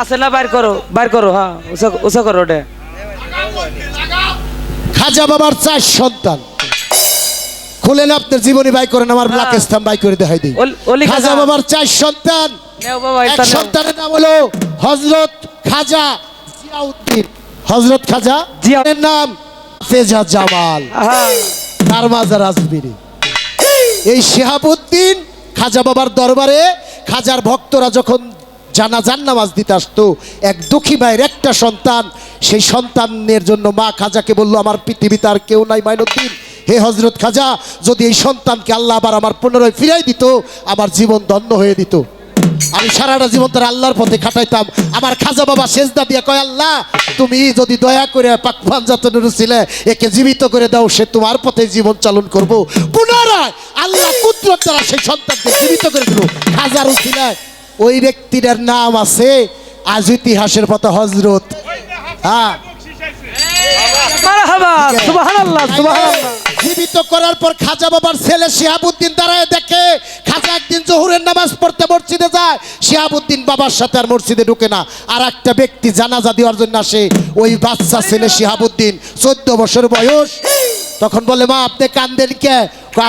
আছে না, বাইর করো, হ্যাঁ উঁচা করো ওটা। খাজা বাবার 4 সন্তান। খুলেন আপনার জীবনী বাই করেন, আমার ব্ল্যাক স্থান বাই করে দেখাই দিই। খাজা বাবার 4 সন্তান। এক সন্তানের নাম হলো হযরত খাজা জিয়াউদ্দিন। হযরত খাজা জিয়াউদ্দিনের নাম ফেজা জামাল, তার মাজার আজমিরি। এই শিহাবুদ্দিন খাজা বাবার দরবারে খাজার ভক্তরা যখন জানাজার নামাজ দিতে আসতো, এক দুঃখী ভাইয়ের একটা সন্তান, সেই সন্তানের জন্য মা খাজাকে বললো, আমার পৃথিবীতে আর কেউ নাই মাইনুদ্দিন, হে হযরত খাজা, যদি এই সন্তানকে আল্লাহ আবার আমার পুনরায় ফিরাই দিত, আমার জীবন ধন্য হয়ে দিত, আমি সারাটা জীবন তার আল্লাহর পথে কাটাইতাম। আমার খাজা বাবা সেজদা দিয়া কয়, আল্লাহ তুমি যদি দয়া করে পাক পাঞ্জাতনের ছিলে একে জীবিত করে দাও, সে তোমার পথে জীবন চালন করব। পুনরায় আল্লাহ কুদরত দ্বারা সেই সন্তানকে জীবিত করে দিল খাজার উসিলায়। ওই ব্যক্তিটার নাম আছে আজ ইতিহাসের পথে হযরত। হ্যাঁ, জীবিত করার পর খাজা বাবার ছেলে শিহাবুদ্দিন দাঁড়ায় দেখে খাজা একদিন জোহরের নামাজ পড়তে মসজিদে যায়, শিহাবুদ্দিন বাবার সাথে আর মসজিদে ঢুকে না, আর একটা ব্যক্তি জানাজা দেওয়ার জন্য আসে। ওই বাচ্চা ছেলে শিহাবুদ্দিন 14 বছর বয়স। তখন বলে, মা আপনি কান্দেন কে?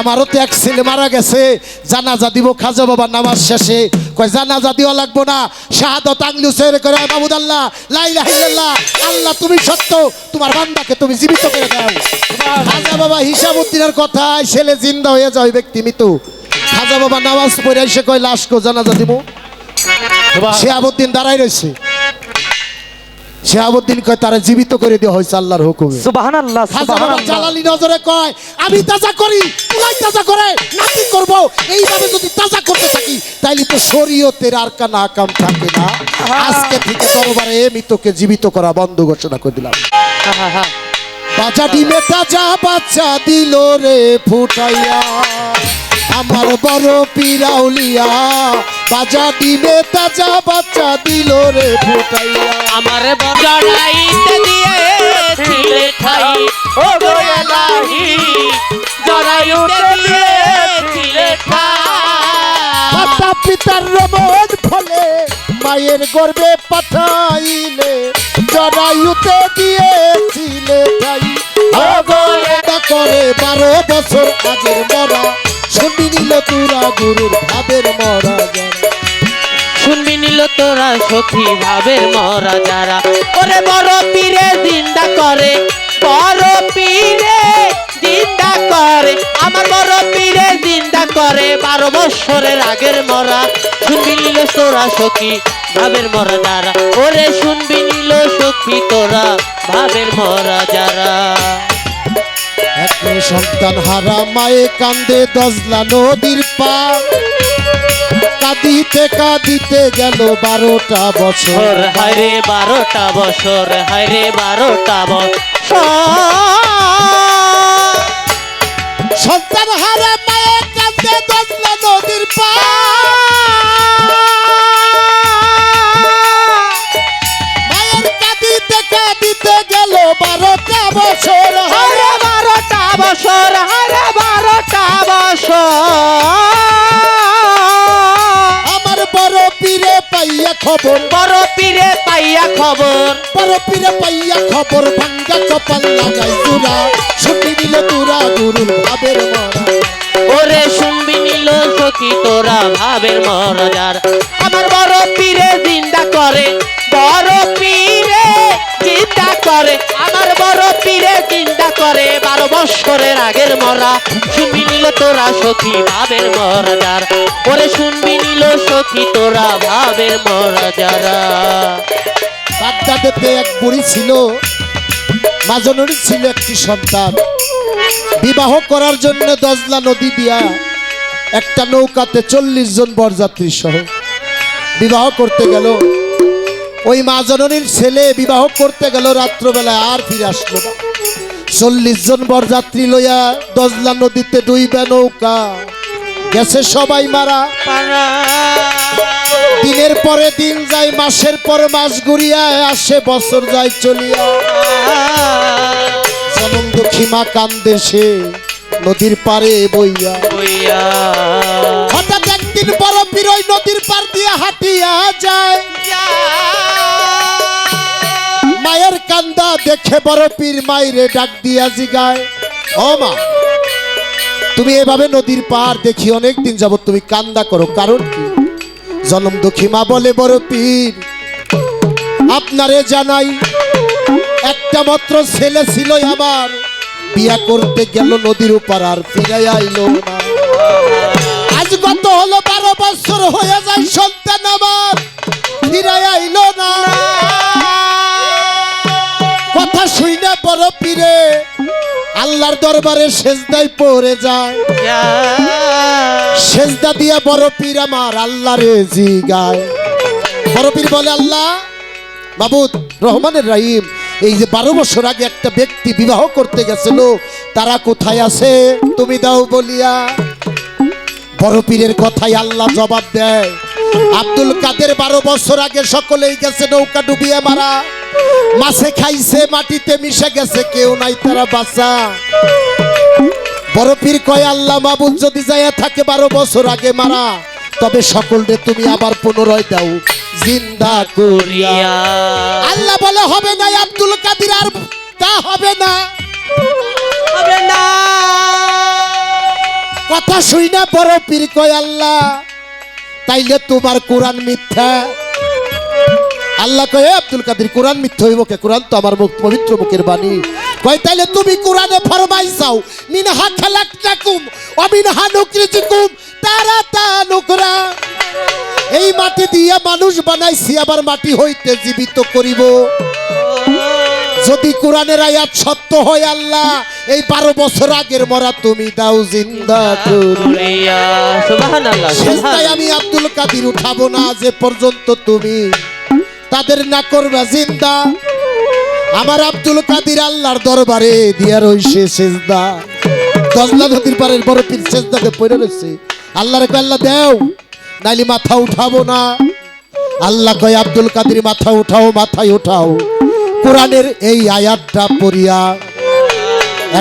আমারও তো এক ছেলে মারা গেছে, জানাজা দিব। খাজা বাবা নামাজ শেষে কয়, জানাজা দিও লাগবো না, শাহাদাত আঙ্গুল উঁচু করে মাবুদ আল্লাহ লা ইলাহা ইল্লাল্লাহ, আল্লাহ তুমি সত্য, তোমার বান্দাকে তুমি জীবিত করে দাও। খাজা বাবা হিসাবউদ্দিনের কথায় ছেলে জিন্দা হয়ে যায়, ব্যক্তি মৃত্যু। খাজা বাবা নামাজ পড়ে এসে কয়, লাশ কো, জানাজা দিব। শিহাবউদ্দিন দাঁড়াই রয়েছে। শিহাবউদ্দিন কয়, তারা জীবিত করে দেওয়া হয়েছে আল্লাহর হুকুমে। সুবহানাল্লাহ। খাজা বাবা জালালি নজরে কয়, আমি তাজা করি, তুই তাজা করে নাকি করব? এইভাবে যদি তাজা করতে থাকি তাইলে তো শরীয়তের আর কানা কাম থাকে না। আজকে থেকে দরবারে মৃতকে জীবিত করা বন্ধ ঘোষণা করে দিলাম। বাচ্চা ডিমে তাজা বাচ্চা দিল রে ফুটাইয়া, আমার বড় পীরাউলিয়া। বাজা ডিমে তাজা বাচ্চা দিল রে ফুটাইয়া, আমার বড়াইতে দিয়েছিলে ঠাই, ও গো এলাহি জরায়ুতে দিয়েছিলে ঠাই। মাতা পিতার রমণ ফলে মায়ের গর্ভে পাঠাইলে, জরায়ুতে দিয়েছিলে ঠাই। ও গো এটা করে 12 বছর আগের মরা, শুনি নিল তোরা গুরুর ভাবের মরা যারা। শুনবি নিল তোরা সখী ভাবের মরা যারা। ওরে বড় পীরে জিন্দা করে, বড় পীরে জিন্দা করে, আমার বড় পীরে জিন্দা করে 12 বছরের আগের মরা। শুনবি নিল তোরা সখী ভাবের মরা যারা, ওরে শুনবি নিল সখী তোরা ভাবের মরা যারা। এক সন্তান হারা মায়ে কান্দে দজলা নদীর পার, কাঁদিতে কাঁদিতে গেল 12টা বছর। হায়রে 12টা বছর, হায়রে 12টা বছর। সন্তান হারা মায়ে কান্দে দজলা নদীর পার, মায়ের কাঁদিতে কাঁদিতে গেল 12টা বছর। হায়রে 12টা বছর, হায়রে 12টা বছর। আমার বড় পীরে পাইয়া খবর, বড় পীরে পাইয়া খবর, বড় পীরে পাইয়া খবর, ভাঙ্গা কপাল লাগাই তুরা, ছুটি দিল তুরা গুরুর ভাবের মরা। ওরে শুনবি নিল সখী তোরা ভাবের মরা যারা। আমার বড় পীরে জিন্দা করে, বড় পীরে জিন্দা করে, আমার বড় পীরে জিন্দা করে 12 বছরের আগের মরা। শুনবি নিল তোরা সখী ভাবের মরা যারা, ওরে শুনবি নিল সখী তোরা ভাবের মরা যারা। বাগদাদেতে এক বুড়ি ছিল, মাজনুর ছিল একটি সন্তান। বিবাহ করার জন্য দজলা নদী দিয়া একটা নৌকাতে 40 জন বরযাত্রী সহ বিবাহ করতে গেল। ওই মাজনুর ছেলে বিবাহ করতে গেল রাত্রবেলায়, আর ফিরে আসলো না। 40 জন বরযাত্রী লইয়া দজলা নদীতে ডুইবে নৌকা, গেছে সবাই মারা। দিনের পরে দিন যায়, মাসের পর মাস ঘুরিয়া আসে, বছর যায় চলিয়া। জনম দুঃখী মা কান্দে সে নদীর পারে বইয়া। হঠাৎ একদিন বড় পীর ওই নদীর পার দিয়ে হাঁটিয়া যায়, দেখে বড় পীর মাইরে ডাক দিয়া জিগায়, ও মা, তুমি এভাবে নদীর পাড় দেখি অনেক দিন যাবত তুমি কান্দা করো, কারণ কি? জনম দুঃখী মা বলে, বড় পীর, আপনারে জানাই, একটা মাত্র ছেলে ছিল আমার, বিয়া করতে গেল নদীর উপর আর ফিরে আইলো না। আজ কত হলো 12 বছর হয়ে যায়, সন্তান আমার ফিরে আইলো না। কথা শুই না বড় পীরে আল্লাহর দরবারে সেজদায় পড়ে যায়। সেজদা দিয়া বড় পীর আমার আল্লাহরে জিগায়। বড় পীর বলে, আল্লাহ মাবুদ রহমানের রহিম, এই যে 12 বছর আগে একটা ব্যক্তি বিবাহ করতে গেছিল, তারা কোথায় আছে তুমি দাও বলিয়া। বড় পীরের কথাই আল্লাহ জবাব দেয়, আব্দুল কাদের 12 বছর আগে সকলেই গেছে নৌকা ডুবিয়ে মারা, মাছে খাইছে, মাটিতে মিশে গেছে, কেউ নাই তারা বাঁচা। বড় পীর কয়, আল্লাহ মাবুদ যদি যাইয়া থাকে 12 বছর আগে মারা, তবে সকলকে তুমি আবার পুনরায় দাও জিন্দা করিয়া। আল্লাহ বলে, হবে না আব্দুল কাদের, আর তা হবে না, হবে না। কথা শুই না বড় পীর কয়, আল্লাহ তাইলে তোমার কোরআন মিথ্যা। আল্লাহ কয়, আব্দুল কাদের কোরআন মিথ্যা হইব কে? কোরআন তো আমার মুখ পবিত্র মুখের বাণী। কয়, তাইলে তুমি কোরআনে ফরমাইছাও, মিনহা খালাকনাকুম ওয়া মিনহা নুখরিজুকুম তারাতান নুকরা। এই মাটি দিয়ে মানুষ বানাইছি, আবার মাটি হইতে জীবিত করিব। যদি কোরআনের আয়াত সত্য হয়, আল্লাহ এই 12 বছর আগের মরা তুমি দাও জিন্দা করিয়া। সুবহানাল্লাহ, সেজদায় আমি আব্দুল কাদের উঠাবো না যে পর্যন্ত তুমি তাদের না করবে জিন্দা। আমার আব্দুল কাদের আল্লাহর দরবারে দিয়া রইছে সেজদা। দজলা নদীর পারের বড় পীর সেজদাতে পড়ে রইছে। আল্লাহরে কয়, আল্লাহ দেও, নাইলে মাথা উঠাবো না। আল্লাহ কয়, আব্দুল কাদের মাথা উঠাও, মাথায় উঠাও। কোরআনের এই আয়াতটা পড়িয়া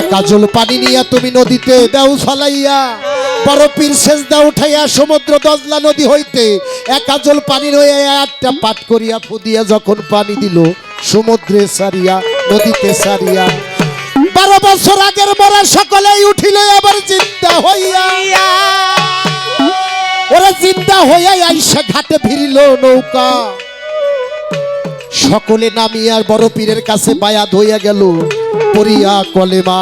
একা জল পানি নিয়া তুমি নদীতে দাও ফলাইয়া। বড় পীর সেজদা উঠাইয়া সমুদ্র দজলা নদী হইতে একা জল পানির হয়ে আয়াতটা পাঠ করিয়া ফুদিয়া যখন পানি দিল সমুদ্রে সারিয়া, নদীতে সারিয়া, 12 বছর আগের মরা সকলেই উঠিল আবার জিন্দা হইয়া। ওরা জিন্দা হইয়া আইসা ঘাটে ভিড়িল নৌকা, সকলে নামিয়া বড় পীরের কাছে বায়াত হইয়া গেল পড়িয়া কলেমা।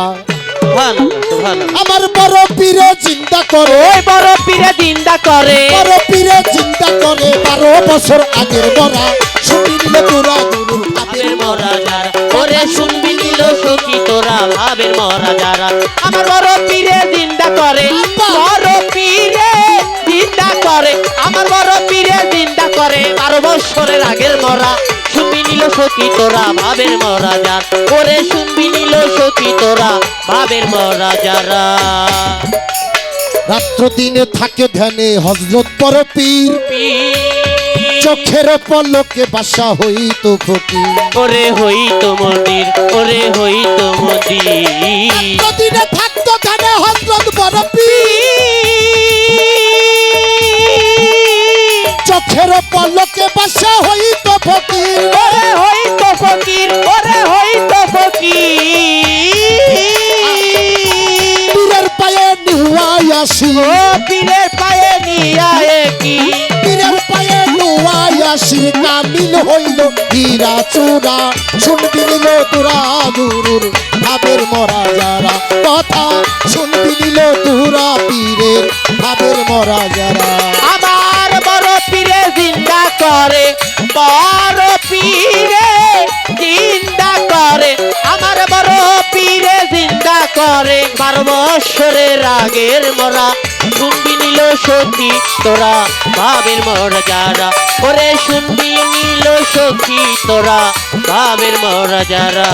আমার বড় পীরে চিন্তা করে, ওই বড় পীরে জিন্দা করে, বড় পীরে চিন্তা করে 12 বছর আগের মরা শুনি নিল তোরা গুরুর ভাবের মরা যারা, ওরে শুনবি নিল সখী তোরা ভাবের মরা যারা। আমার বড় পীরে জিন্দা করে, বড় পীরে জিন্দা করে, আমার বড় পীরে জিন্দা করে 12 বছরের আগের মরা। শুনবি নিল সখী তোরা ভাবের মরা যারা, ওরে শুনবি নিল সখী তোরা ভাবের মরা যারা। রাত্র দিনে থাকে ধ্যানে হযরত বড় পীর, চোখের পলকে বাসা হইতো ফকির। ওরে হইতো মন্দির, ওরে হইতো মন্দির। রাত্র দিনে থাকতো ধ্যানে হযরত বড় পীর, চোখের পলকে বাসা হইতো ফকির। ওরে হইতো ফকির, ওরে হইতো ফকির। পীরের পায়ে নিহুয়াই আসি, ও পীরের পায়ে নিয়ে কি, পীরের পায়ে নিহুয়াই আসি, কামিল হইল হীরা চূড়া। শুনবি নিল তোরা গুরুর ভাবের মরা যারা, কথা শুনবি নিল তোরা পীরের ভাবের মরা যারা। আমার বড় পীরে জিন্দা করে, বড় পীরে জিন্দা করে, আমার বড় পীরে জিন্দা করে 12 বছরের আগের মরা। শুনবি নিল সখী তোরা ভাবের মরা যারা, ওরে শুনবি নিল সখী তোরা ভাবের মরা যারা।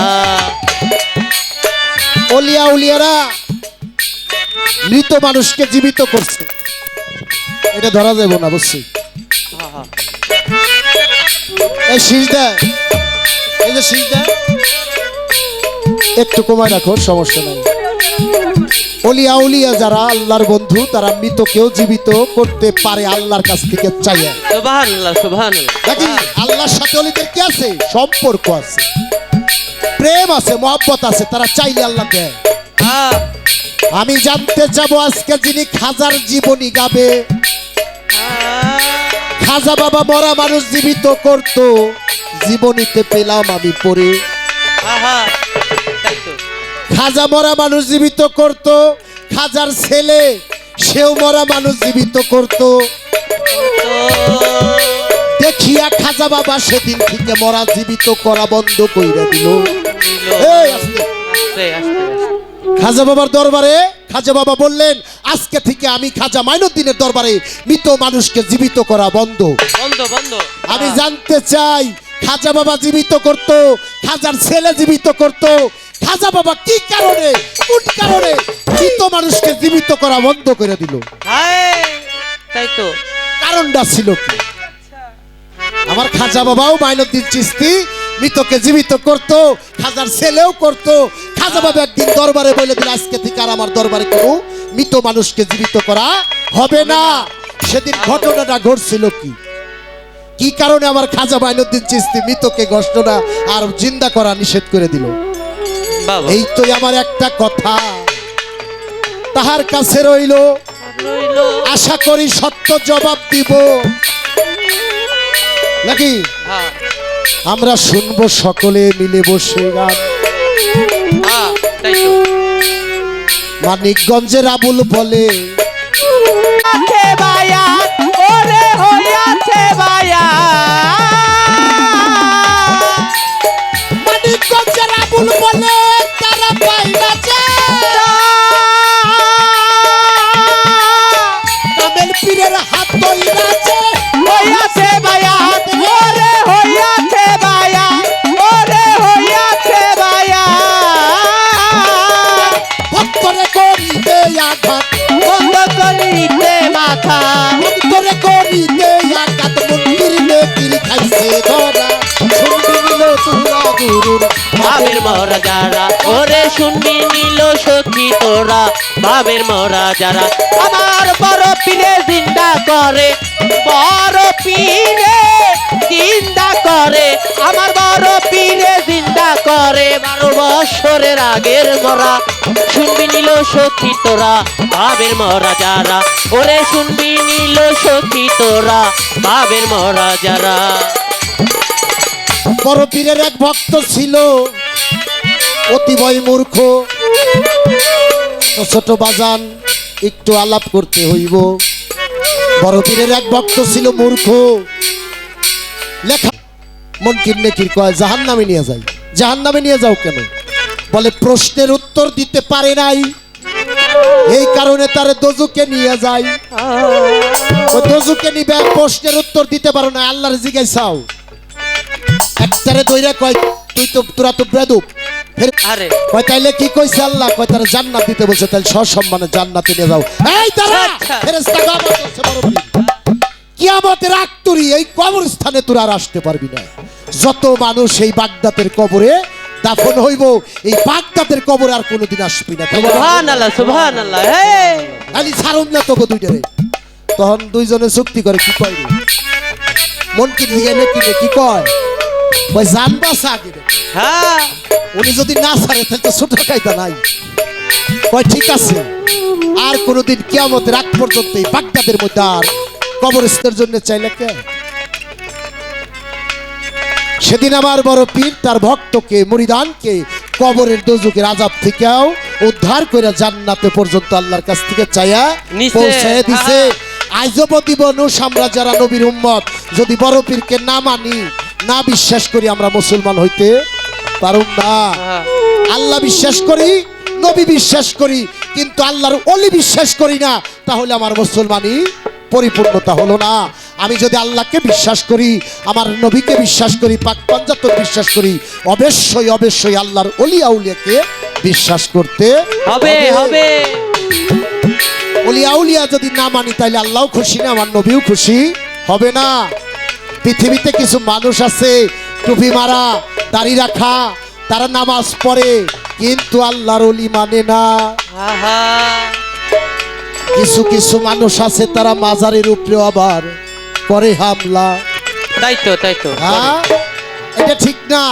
ওলিয়া উলিয়ারা মৃত মানুষকে জীবিত করছে, এটা ধরা যাবে না অবশ্যই। এই সিজদা, এই যে সিজদা একটু কমায় রাখো, সমস্যা নাই। ওলিয়া উলিয়া যারা আল্লাহর বন্ধু, তারা মৃতকেও জীবিত করতে পারে আল্লাহর কাছ থেকে চাইয়া। সুবহানাল্লাহ, সুবহানাল্লাহ। দেখি আল্লাহর সাথে ওলিদের কি আছে? সম্পর্ক আছে। প্রেম আছে, মহব্বত আছে, তারা চাইলে আল্লাহ দেয়। হ্যাঁ আমি জানতে চাবো আজকে যিনি খাজার জীবনী গাবে, খাজা বাবা মরা মানুষ জীবিত করত, জীবনীতে পেলাম আমি পড়ে। হ্যাঁ তাই তো খাজা মরা মানুষ জীবিত করত, খাজার ছেলে সেও মরা মানুষ জীবিত করত। দেখিয়া খাজা বাবা সেদিন থেকে মরা জীবিত করা বন্ধ কইরা দিল। এই আস্তে। আস্তে আস্তে খাজা বাবার দরবারে খাজা বাবা বললেন, আজকে থেকে আমি খাজা মাইনুদ্দিনের দরবারে মৃত মানুষকে জীবিত করা বন্ধ। বন্ধ বন্ধ আমি জানতে চাই খাজা বাবা জীবিত করত, খাজার ছেলে জীবিত করত, খাজা বাবা কি কারণে, কোন কারণে মৃত মানুষকে জীবিত করা বন্ধ করে দিল? হ্যাঁ তাই তো কারণটা ছিল কি? আমার খাজা বাবাও মাইনুদ্দিন চিশতি মৃতকে জীবিত করত, খাজার ছেলেও করত। খাজা বাবা একদিন দরবারে বলে দিল, আজকে থেকে আর আমার দরবারে কোনো মৃত মানুষকে জীবিত করা হবে না। সেদিন ঘটনাটা ঘটছিল কি, কি কারণে আমার খাজা মাইনুদ্দিন চিশতি মৃতকে ঘটনা আর জিন্দা করা নিষেধ করে দিল? বাবা এই তো আমার একটা কথা তাহার কাছে রইল, রইলো আশা করি সত্য জবাব দিব নাকি? হ্যাঁ আমরা শুনবো সকলে মিলে বসে গান। হ্যাঁ তাই তো মানিকগঞ্জের আবুল বলে, আছে বায়া ওরে হইয়াছে বায়া মানিকগঞ্জের আবুল বলে তারা পাইলাছে কামেল পীরের হাত ধইরাছে। হইয়াছে বায়া ওরে হইয়াছে বায়া ওরে হইয়াছে বায়া ভক্তরে করিতে আঘাত, বন্ধ করিতে মাথা ভক্তরে করিতে আঘাত, মন্দির মেকির খাইছে ধরা। শুনবি নিল তোরা গুরুর ভাবের মরা যারা ওরে শুনবি নিল সখী তোরা ভাবের মরা যারা আমার বড় পীরে জিন্দা করে বড় পীরে জিন্দা করে আমার বড় পীরে জিন্দা করে 12 বছরের আগের মরা শুনবি নিল সখী তোরা ভাবের মরা যারা ওরে শুনবি নিল সখী তোরা ভাবের মরা যারা বড় পীরের এক ভক্ত ছিল অতিবয় মূর্খ। ছোট বাজান একটু আলাপ করতে হইব। বড় পীরের এক ভক্ত ছিল মূর্খ, লেখা মনকির নেকির কয় জাহান্নামে নিয়ে যাই। জাহান্নামে নিয়ে যাও কেন? বলে প্রশ্নের উত্তর দিতে পারে নাই, এই কারণে তারে দোজুকে নিয়ে যায়। ওই দোজুকে নিবে, প্রশ্নের উত্তর দিতে পারো না, আল্লাহর জিজ্ঞাসাও একটারে দইরা কয় তুই তো তোরা তো বেদুপ। আরে কয় তাইলে কি কইছে আল্লাহ? কয় তারা জান্নাত দিতে বলছে, তাহলে সসম্মানে জান্নাতে নিয়ে যাও। এই দাঁড়া, আচ্ছা। ফেরেশতা গাবা করছে বড় পীর। কিয়ামতের আগ তুরি এই কবরস্থানে তোরা আর আসতে পারবি না। যত মানুষ এই বাগদাদের কবরে দাফন হইব, এই বাগদাদের কবরে আর কোনোদিন আসবি না। সুবহানাল্লাহ সুবহানাল্লাহ এই খালি ছাড়ুন না তোকে দুইটারে। তখন দুইজনে চুক্তি করে, কি কয় রে? মন কি দিয়ে নাকি কি কয়? কয় জানবা সাগে। হ্যাঁ উনি যদি না ছাড়ে তাহলে তো ছোট কায়দা নাই। কয় ঠিক আছে, আর কোনোদিন কিয়ামতের আগ পর্যন্ত এই বাগদাদের মধ্যে আর কবরস্থানের জন্য চাইলে কে? সেদিন আমার বড় পীর তার ভক্তকে মুরিদানকে কবরের দোজখের আযাব থেকেও উদ্ধার করে জান্নাতে পর্যন্ত আল্লাহর কাছ থেকে চাইয়া নিছে। পৌঁছায় দিছে। আজব দিবনুষ আমরা যারা নবীর উম্মত যদি বড় পীরকে না মানি, না বিশ্বাস করি, আমরা মুসলমান হইতে পারুম না। হ্যাঁ। আল্লাহ বিশ্বাস করি, নবী বিশ্বাস করি, কিন্তু আল্লাহর ওলি বিশ্বাস করি না, তাহলে আমার মুসলমানই পরিপূর্ণতা হলো না। আমি যদি আল্লাহকে বিশ্বাস করি, আমার নবীকে বিশ্বাস করি, পাক পাঞ্জাতন বিশ্বাস করি, অবশ্যই অবশ্যই আল্লাহর ওলি আউলিয়াকে বিশ্বাস করতে হবে হবে ওলি আউলিয়া যদি না মানি, তাহলে আল্লাহও খুশি না, আমার নবীও খুশি হবে না। পৃথিবীতে কিছু মানুষ আছে টুপি মারা, দাড়ি রাখা, তারা নামাজ পড়ে, কিন্তু আল্লাহর ওলি মানে না। আহা কিছু কিছু মানুষ আছে তারা মাজারের উপরে আবার করে হামলা। তাই তো হ্যাঁ, এটা ঠিক না।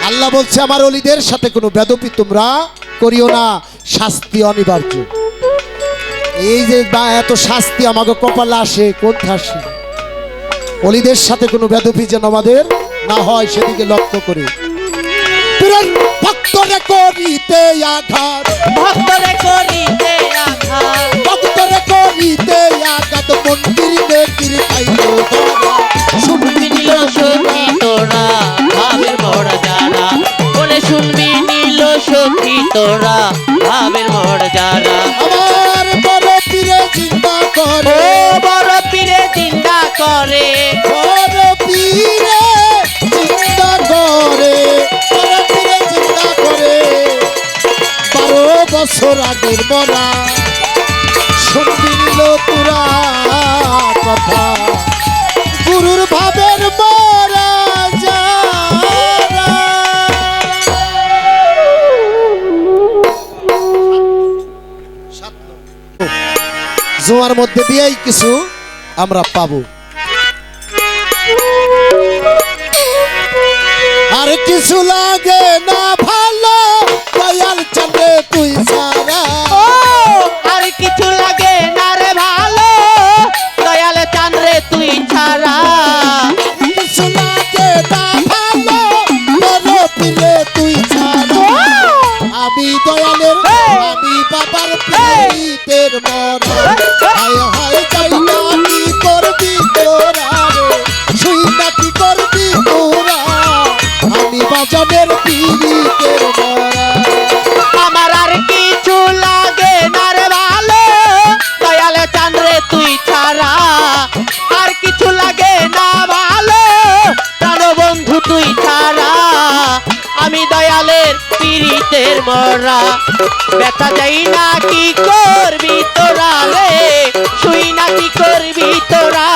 আল্লাহ আল্লাহ বলছে আমার ওলিদের সাথে কোনো বেদপি তোমরা করিও না, শাস্তি অনিবার্য। এই যে এত শাস্তি আমাকে কপালে আসে কোন আসে, ওলিদের সাথে কোনো বেদপি যেন আমাদের না হয় সেদিকে লক্ষ্য করে। ভক্তরে করিতে আঘাত, ভক্তরে করিতে আঘাত, ভক্তরে করিতে আঘাত, মন্দির নেকির খাইল ধরা। শুনবি নিল সখী তোরা ভাবের মরা যারা, বলে শুনবি নিল সখী তোরা ভাবের মরা যারা। আমার বড় পীরে চিন্তা করে, ও বড় পীরে চিন্তা করে, বড় পীরে চিন্তা করে, বড় পীরে চিন্তা করে। 12 বছর আগের মরা শুনবি নিল তোরা কথা, গুরুর ভাবের মরা যারা। জোয়ার মধ্যে দিয়েই কিছু আমরা পাবো। আর কিছু লাগে না ভালো, দয়াল চলে তুই সারা। ও আর কিছু লাগে না রে ভালো, দয়াল চান রে তুই ছাড়া। কিছু লাগে না ভালো, বড় পীরে তুই ছাড়া। আমি দয়ালের, আমি বাবার পীরের মরা। হায় হায় যাই না কি করবি তোরা রে, শুই না কি করবি তোরা। আমি বাজানের পীরের মরা। আমার আর কিছু লাগে না রে ভালো, দয়াল চান রে তুই ছাড়া। আর কিছু লাগে না ভালো, প্রাণ বন্ধু তুই ছাড়া। আমি দয়ালের পীড়িতের মরা, ব্যথা যাই না কি করবি তোরা রে, শুই না কি করবি তোরা।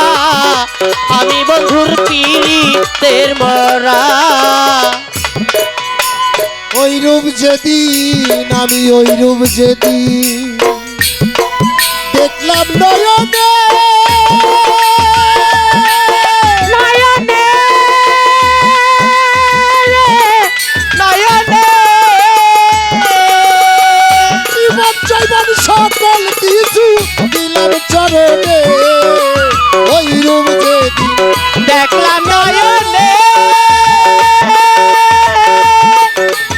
আমি বন্ধুর পীড়িতের মরা। ওই রূপ যেদিন, আমি ওই রূপ যেদিন দেখলাম নয়নে, নয়নে নয়নে জীবন জৈবন সকল কিছু দিলাম চরণে। ওই রূপ যেদিন দেখলাম নয়নে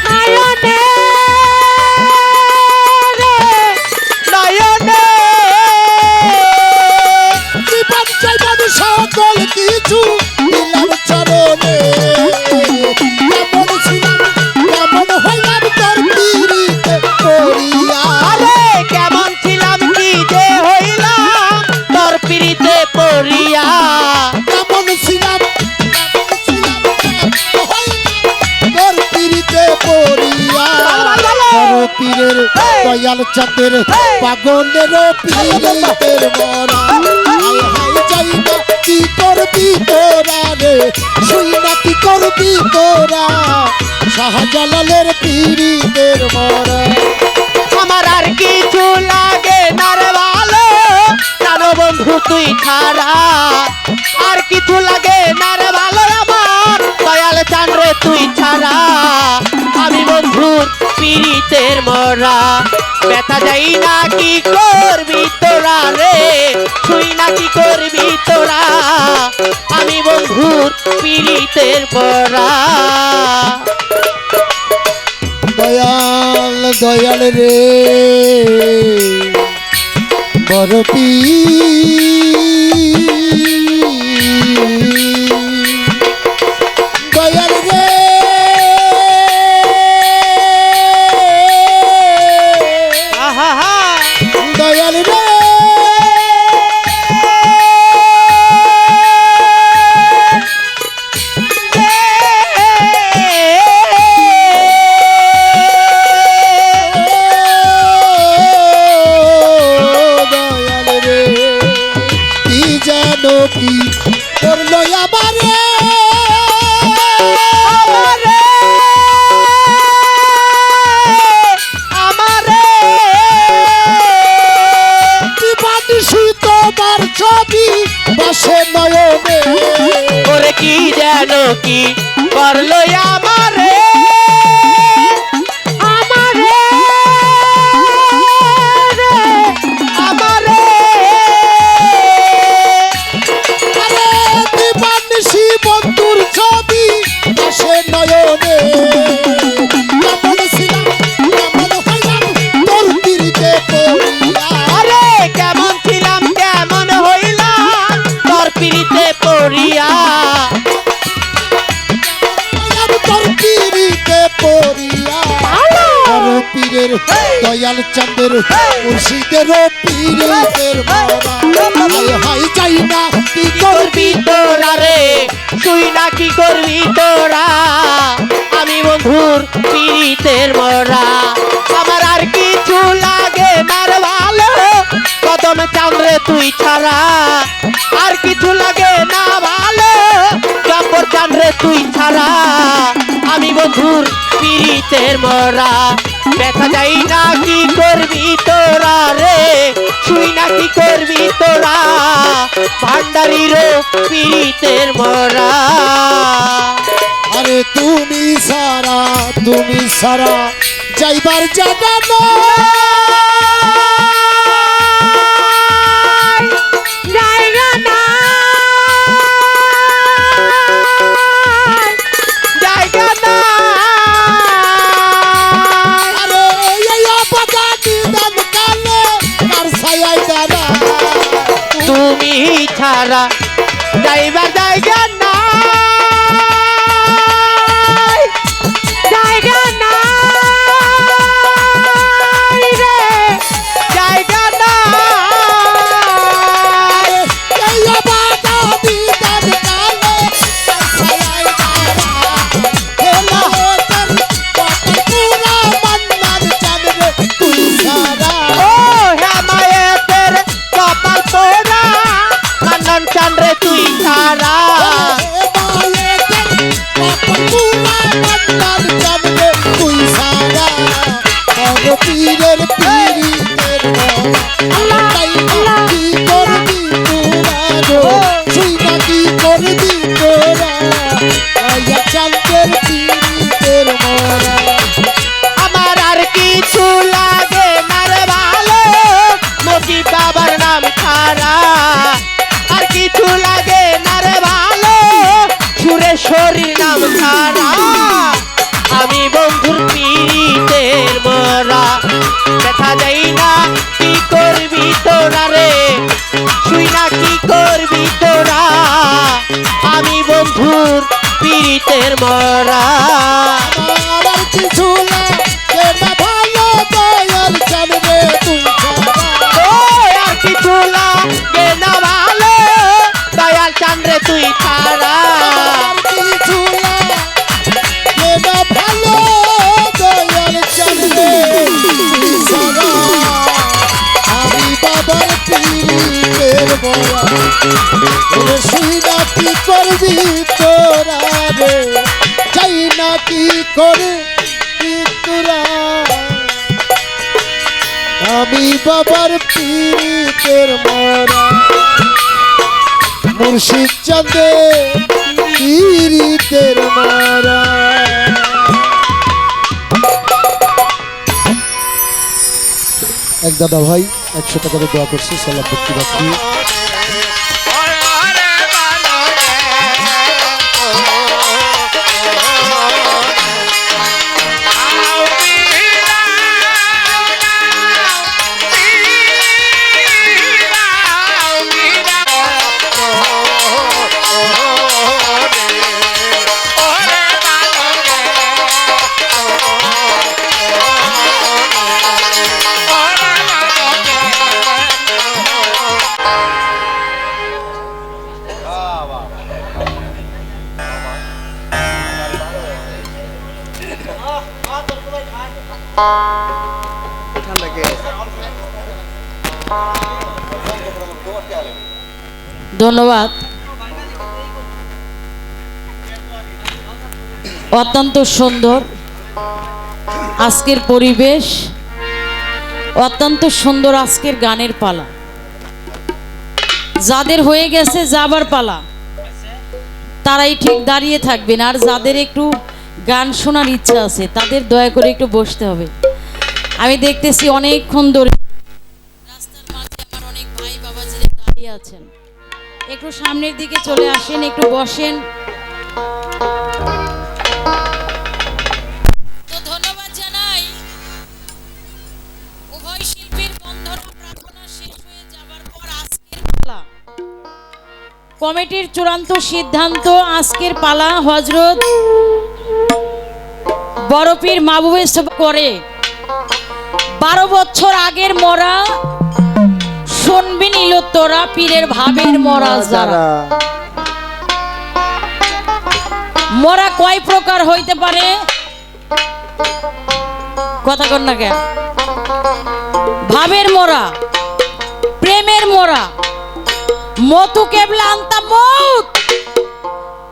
নয়নে নয়নে জীবন জৈবন সকল কিছু দিলাম চরণে। কেমন ছিলাম কেমন হইলাম তোর পীড়িতে পড়িয়া। আরে কেমন ছিলাম কি যে হইলাম তোর পীড়িতে পড়িয়া। কেমন ছিলাম তোর পীড়িতে পড়িয়া। বড় পীরের দয়াল চাঁদের পাগলের পীড়িতের মরা। হায় হায় যাই না কি করবি তোরা রে, শুই না কি করবি তোরা। শাহজালালের পীড়িতের মরা। আমার আর কিছু লাগে না রে ভালো, প্রাণ বন্ধু তুই ছাড়া। আর কিছু লাগে না রে ভালো, আমার দয়াল চান রে তুই ছাড়া। আমি বন্ধুর পীড়িতের মরা, ব্যথা যাই না কি করবি তোরা রে, শুই না কি করবি তোরা। আমি বন্ধুর পীড়িতের মরা। দয়াল দয়াল রে বড় দয়াল রে আহা দয়াল রে কি করলো আমারে আমারে আমারে দিবানিশি তোমার ছবি বসে নয়নে। ওরে কি যেন কি করলো আমারে নয়নে কেমন ছিলাম কেমন হইলাম তোর পিড়িতে পড়িয়া আরে কেমন ছিলাম কেমন হইলাম তোর পিড়িতে পড়িয়া তোর পিড়িতে পড়িয়া তোর পীরের দয়াল চন্দ্রের মুর্শিদের পীরের মরা হায় হায় চাই না কি করবি তোরা রে তুই না কি করবি তোরা আমি বন্ধুর পিড়িতের মরা আমার আর কিছু লাগে না রে ভালো কদম চাঁদরে তুই ছাড়া আর কিছু লাগে না ভালো জব্বর চাঁদরে তুই ছাড়া আমি বন্ধুর পিড়িতের মরা দেখা যাই না কি করবি তোরা রে তুই না কি করবি তোরা ভান্ডারির পিড়িতের মরা আরে তুমি সারা যাইবার জায়গা জায়গা না জায়গা না আরে এই আপাদা দিদান কালে কার ছায়ায় দাঁড়া তুমি ছাড়া যাইবার জায়গা না জায়গা না রে জায়গা না এই আপাদা দিদান কালে কার ছায়ায় দাঁড়া হেলা হেতের পুরা মান্নার চাঁদরে তুই সারা ও হেমায়েতের কপাল পোড়া কানন চন্দ্রে তুই ছাড়া পীরের পীরিতের কি করবি তোরা তুই নাকি করবি তোরা চাঁদের পীরিতের মরা আমার আর কিছু লাগে না রে ভালো নবী বাবার নাম ছাড়া আর কিছু লাগে না রে ভালো সুরেশ্বরীর নাম ছাড়া আমি বন্ধুর পিড়িতের মরা দেখা যাই না কি করবি তোরা রে শুই না কি করবি তোরা আমি বন্ধুর পিড়িতের মরা আমার আর কিছু লাগে না ভালো দয়াল চাঁদরে তুই ছাড়া ও আর কিছু লাগে না ভালো দয়াল চন্দ্রে তুই ছাড়া আর কিছু লাগে না ভালো দয়াল চাঁদরে তুই ছাড়া আমি বাবার পীরের বড়া ওরে শুই না কি করবি তোরা রে চাই না কি করবি তোরা আমি বাবার পীরের মরা মুর্শিদ চাঁদে পীরিতের মরা এক দাদা ভাই 100 টাকা দোয়া করছে সালাম ভক্তি ভক্তি ধন্যবাদ। অত্যন্ত সুন্দর আজকের পরিবেশ, অত্যন্ত সুন্দর আজকের গানের পালা। যাদের হয়ে গেছে যাবার পালা তারাই ঠিক দাঁড়িয়ে থাকবেন, আর যাদের একটু গান শোনার ইচ্ছা আছে তাদের দয়া করে একটু বসতে হবে। আমি দেখতেছি অনেকক্ষণ ধরে রাস্তার মাঝে আমার অনেক ভাই বাবাজিরা দাঁড়িয়ে আছেন, একটু সামনের দিকে চলে আসেন, একটু বসেন। কমিটির চূড়ান্ত সিদ্ধান্ত, আজকের পালা হযরত বড় পীর মাহবুবে করে 12 বছর আগের মরা শুনবি নিল তোরা পীরের ভাবের মরা যারা। মরা কয় প্রকার হইতে পারে? কথা কন না কেন? ভাবের মরা, প্রেমের মরা, মতু কেবলা আনতা মউত।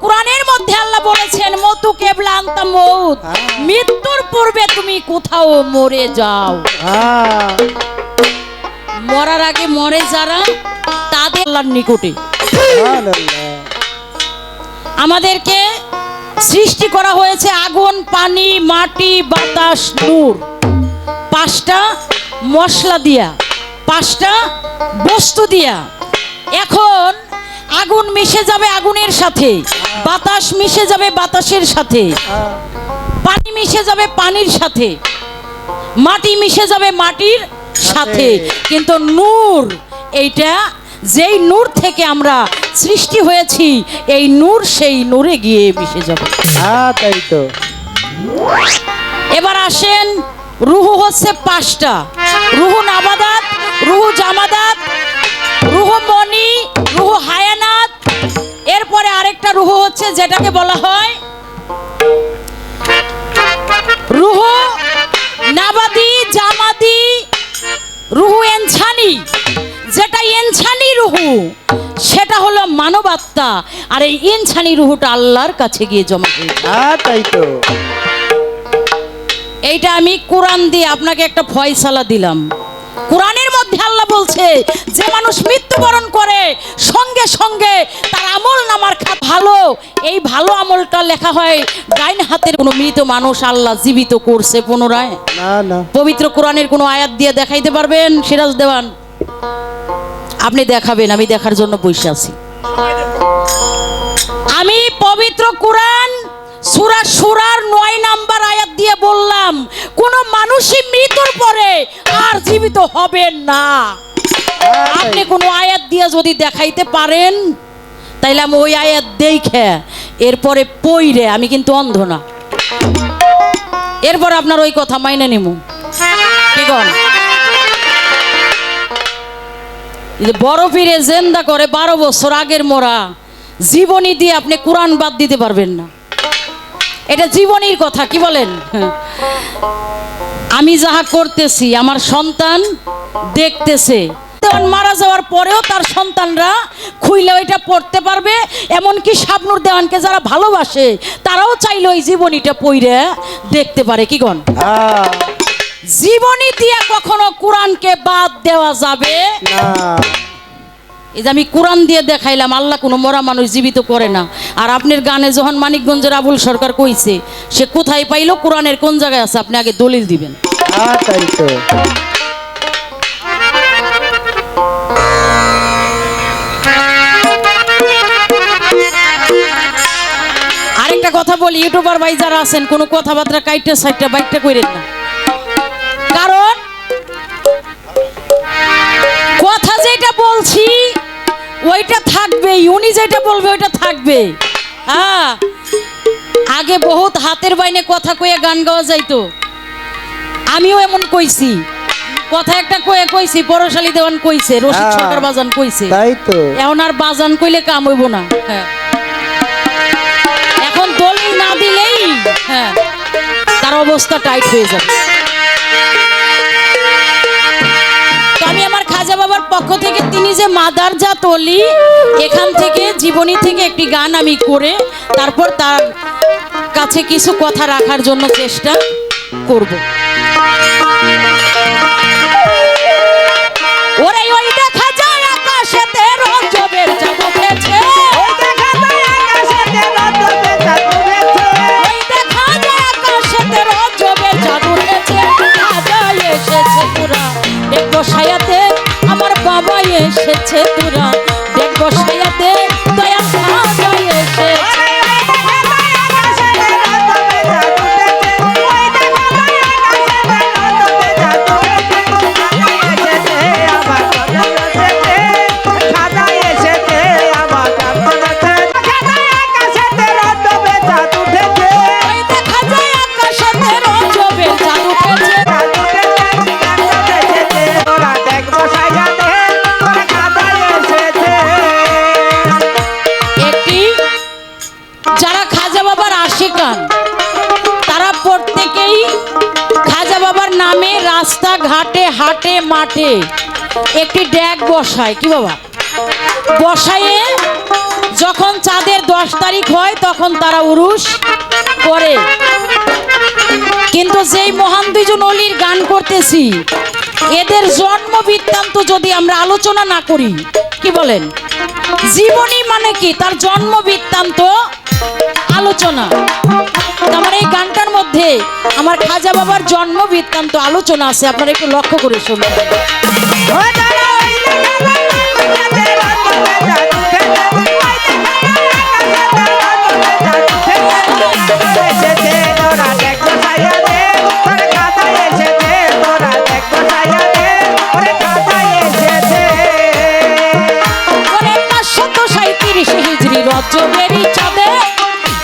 কোরআনের মধ্যে আল্লাহ বলেছেন মতু কেবলা আনতা মউত, মৃত্যুর পূর্বে তুমি কোথাও মরে যাও। মরার আগে মরে যারা তাদের আল্লাহর নিকটে। আমাদেরকে সৃষ্টি করা হয়েছে আগুন, পানি, মাটি, বাতাস, নূর, 5টা মশলা দিয়া, 5টা বস্তু দিয়া। এখন আগুন মিশে যাবে আগুনের সাথে, বাতাস মিশে যাবে বাতাসের সাথে, পানি মিশে যাবে পানির সাথে, মাটি মিশে যাবে মাটির সাথে, কিন্তু নূর, এইটা যেই নূর থেকে আমরা সৃষ্টি হয়েছি, এই নূর সেই নূরে গিয়ে মিশে যাবে। তাই তো। এবার আসেন, রুহু হচ্ছে 5টা, রুহু নাবাদাত, রুহু জামাদাত, রুহু মনি, রুহু হায়ানাত। এরপরে আরেকটা রুহু হচ্ছে যেটাকে বলা হয় রুহু নাবাদি, জামাদি, রুহু এনছানি। যেটা এনছানি রুহু সেটা হলো মানব আত্মা, আর এই এনছানি রুহুটা আল্লাহর কাছে গিয়ে জমা হয়েছে। তাই তো। এইটা আমি কোরআন দিয়ে আপনাকে একটা ফয়সালা দিলাম। কোরআনের মধ্যে আল্লাহ বলছে যে মানুষ মৃত্যুবরণ করে সঙ্গে সঙ্গে তার আমল নামার ভালো, এই ভালো আমলটা লেখা হয় ডাইন হাতের। কোনো মৃত মানুষ আল্লাহ জীবিত করছে পুনরায়? না। পবিত্র কোরআনের কোনো আয়াত দিয়ে দেখাইতে পারবেন সিরাজ দেওয়ান? আপনি দেখাবেন, আমি দেখার জন্য বসে আছি। আমি পবিত্র কোরআন সূরা সূরার 9 নাম্বার আয়াত দিয়ে বললাম কোন মানুষই মৃত্যুর পরে আর জীবিত হবে না। আপনি কোন আয়াত দিয়ে যদি দেখাইতে পারেন তাইলে আমি ওই আয়াত দেখে এরপরে পইরে, আমি কিন্তু অন্ধ না, এরপর আপনার ওই কথা মাইনে নিব। কি কন? বড় পীরে জেন্দা করে 12 বছর আগের মরা জীবনী দিয়ে আপনি কোরআন বাদ দিতে পারবেন না। এটা জীবনীর কথা। কি বলেন? আমি যাহা করতেছি আমার সন্তান দেখতেছে, মারা যাওয়ার পরেও তার সন্তানরা খুইলে ওইটা পড়তে পারবে। এমনকি শাবনুর দেওয়ানকে যারা ভালোবাসে তারাও চাইলে ওই জীবনীটা পড়ে দেখতে পারে। কি গণ? জীবনী দিয়ে কখনো কোরআনকে বাদ দেওয়া যাবে না। এই যে আমি কোরআন দিয়ে দেখাইলাম, আল্লাহ কোনো মরা মানুষ জীবিত করে না। আর আপনার গানে যখন মানিকগঞ্জের আবুল সরকার কইছে, সে কোথায় পাইলো, কোরআনের কোন জায়গায় আছে, আপনি আগে দলিল দিবেন। তাই তো। আরেকটা কথা বলি, ইউটিউবার ভাই যারা আছেন কোনো কথাবার্তা কাইটা সাইটটা বাইকটা কইরেন না, কারণ কথা যেটা বলছি ওইটা থাকবে, উনি যেটা বলবে ওইটা থাকবে। হ্যাঁ, আগে বহুত হাতের বাইনে কথা কয়ে গান গাওয়া যাইতো, আমিও এমন কইছি, কথা একটা কইছি, পরশালী দেওয়ান কইছে, রশিদ সরকার বাজান কইছে, তাই তো। এখন আর বাজান কইলে কাম হইব না। হ্যাঁ, এখন দলিল না দিলেই হ্যাঁ তার অবস্থা টাইট হয়ে যাবে। আমি আমার খাজা বাবার পক্ষ থেকে তিনি যে মাদার জাত অলি, এখান থেকে জীবনী থেকে একটি গান আমি করে তারপর তার কাছে কিছু কথা রাখার জন্য চেষ্টা করব। ওরে ওই দেখা যায় আকাশেতে রজবের চাঁদ উঠেছে, ওই দেখা যায় আকাশেতে রজবের চাঁদ উঠেছে, খাজা এসেছে তোরা দেখবো সায়াতে, আমার বাবা এসেছে তোরা দেখবো সায়াতে, দয়াল খাজা এসেছে। রাস্তাঘাটে হাটে মাঠে একটি ড্যাগ বসায়, কি বাবা, বসায়ে যখন চাঁদের 10 তারিখ হয় তখন তারা উরুস করে। কিন্তু যেই মহান দুইজন অলির গান করতেছি, এদের জন্ম বৃত্তান্ত যদি আমরা আলোচনা না করি, কি বলেন, জীবনী মানে কি, তার জন্ম বৃত্তান্ত আলোচনা। আমার এই গানটার মধ্যে আমার খাজা বাবার জন্ম বৃত্তান্ত আলোচনা আছে, আপনারা একটু লক্ষ্য করে শুনুন। রজবেরি চাঁদে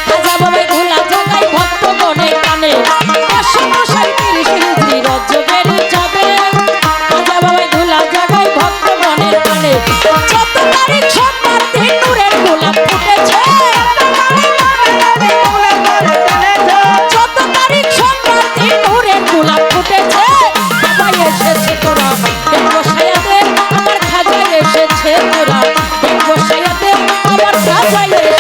খাজা বাবাই ধুলা জাগায় ভক্তগণের কানে, 537 হিজরি রজবেরি চাঁদে খাজা বাবাই ধুলা জাগায় ভক্তগণের কানে। 14 তারিখ সোমবার দিন নূরের গোলাপ ফুটেছে, 14 তারিখ সোমবার দিন নূরের গোলাপ ফুটেছে। বাবা এসেছে তোরা দেখবো সায়াতে, আমার খাজা এসেছে তোরা দেখবো সায়াতে, আমার খাজা এসেছে।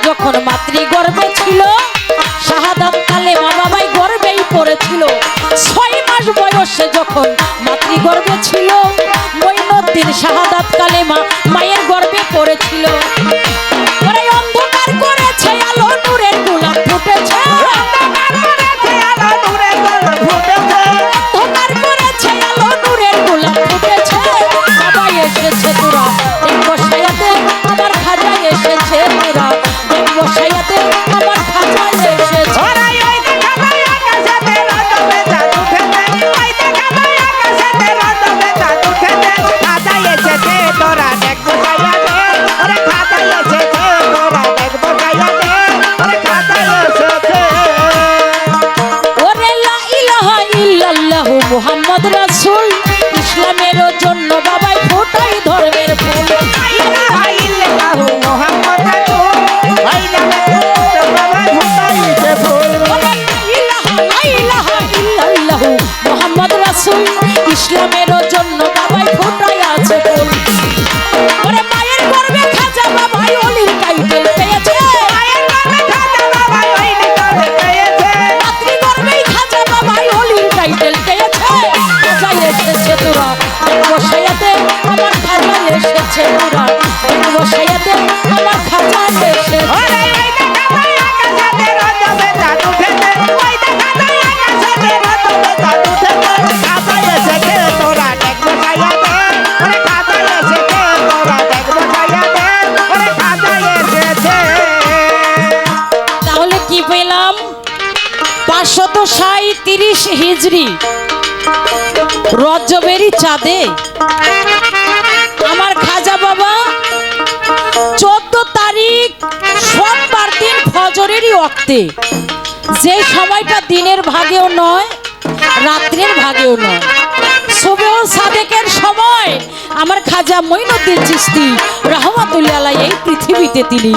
যখন মাতৃগর্ভে ছিল শাহাদাত কালেমা বাবাই গর্ভেই পড়েছিল। 6 মাস বয়সে যখন মাতৃগর্ভে ছিল, মঈনুদ্দিন শাহাদাত কালেমা মায়ের গর্ভে পড়েছিল। ওরে অন্ধকার করেছে আলো নূরের গোলাপ ফুটেছে, অন্ধকার করেছে আলো নূরের গোলাপ ফুটেছে। বাবা এসেছে তোরা দেখবো সায়াতে, আমার খাজা এসেছে তোরা দেখবো সায়াতে, আমার খাজা এসেছে। মুহাম্মদ রাসূল ইসলামের জন্য বাবাই ফোটাই ধর্মের ফুল। মুহাম্মদ রাসূল ইসলামের জন্য বাবাই ফোটাই আছে ফুল। ওরে মায়ের গর্ভে খাজা বাবাই অলির টাইটেল পেয়েছে, মাতৃগর্ভেই খাজা বাবাই অলির টাইটেল পেয়েছে। খাজা এসেছে তোরা দেখবো সায়াতে, আমার খাজা এসেছে তোরা দেখবো সায়াতে, আমার খাজা এসেছে। তাহলে কি পেলাম, 537 হিজরি রজবেরি চাঁদে আমার খাজা বাবা 14 তারিখ সোমবার দিন ফজরেরই ওয়াক্তে, যে সময়টা দিনের ভাগেও নয় রাত্রের ভাগেও নয়, সুবহ সাদেকের সময় আমার খাজা মঈনুদ্দিন চিশতি রাহমাতুল্লাহ আলাইহি এই পৃথিবীতে তিনি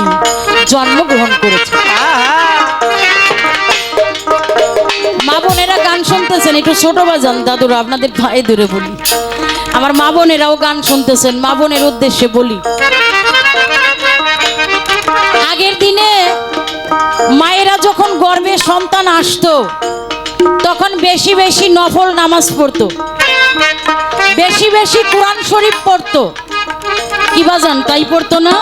জন্মগ্রহণ করেছেন। মা বোনেরা গান শুনতেছেন, একটু ছোট বাজান দাদুরা, আপনাদের ভাই দূরে বলি, আমার মা বোনেরাও গান শুনতেছেন, মা বোনের উদ্দেশ্যে বলি। আগের দিনে মায়েরা যখন গর্ভে সন্তান আসতো তখন বেশি বেশি নফল নামাজ পড়তো, বেশি বেশি কোরআন শরীফ পড়তো, কি বাজান তাই পড়তো না?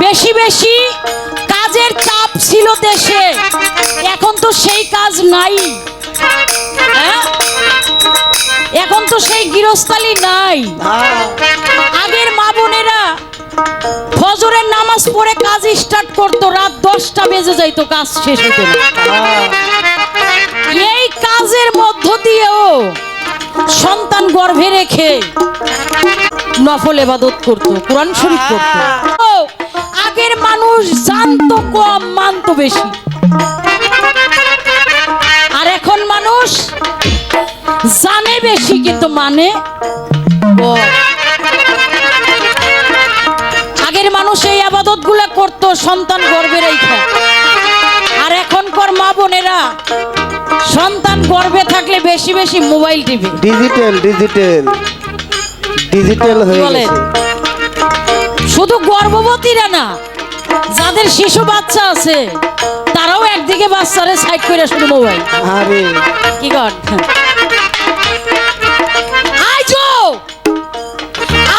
বেশি বেশি কাজের চাপ ছিল দেশে, এখন তো সেই কাজ নাই, এখন তো সেই গৃহস্থালী নাই। আগের মা বোনেরা ফজরের নামাজ পড়ে কাজ স্টার্ট করতো, রাত 10টা বেজে যাইতো, কাজ শেষ হতো না। এই কাজের মধ্য দিয়েও সন্তান গর্ভে রেখে নফল ইবাদত করতো, কোরআন শরীফ পড়তো। আগের মানুষ জানতো কম, মানতো বেশি। দেয় বেশি কিন্তু মানে কম। আগের মানুষ এই আবাদত গুলা করতো সন্তান গর্ভে রেখে, আর এখনকার মা বোনেরা সন্তান গর্ভে থাকলে বেশি বেশি mobile TV. Digital digital digital হয়ে বলেন, গেছে। শুধু গর্ভবতীরা না, যাদের শিশু বাচ্চা আছে তারাও একদিকে বাচ্চারে সাইড করে শুধু মোবাইল। আরে কি কর আইজো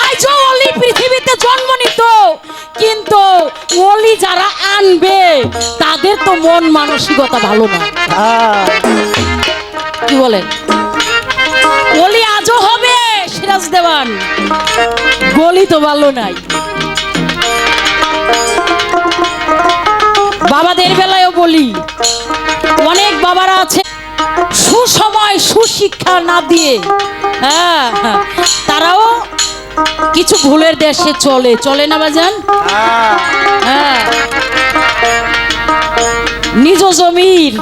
আইজো ওলি পৃথিবীতে জন্ম নিত, কিন্তু ওলি যারা আনবে তাদের তো মন মানসিকতা ভালো না। কি বলেন, ওলি আজও হবে সিরাজ দেওয়ান, গলি তো ভালো নাই। বাবাদের বেলায়ও বলি, অনেক বাবারা আছে সুসময় সুশিক্ষা না দিয়ে, হ্যাঁ তারাও কিছু ভুলের দেশে চলে চলে না বাজান। হ্যাঁ, নিজ জমির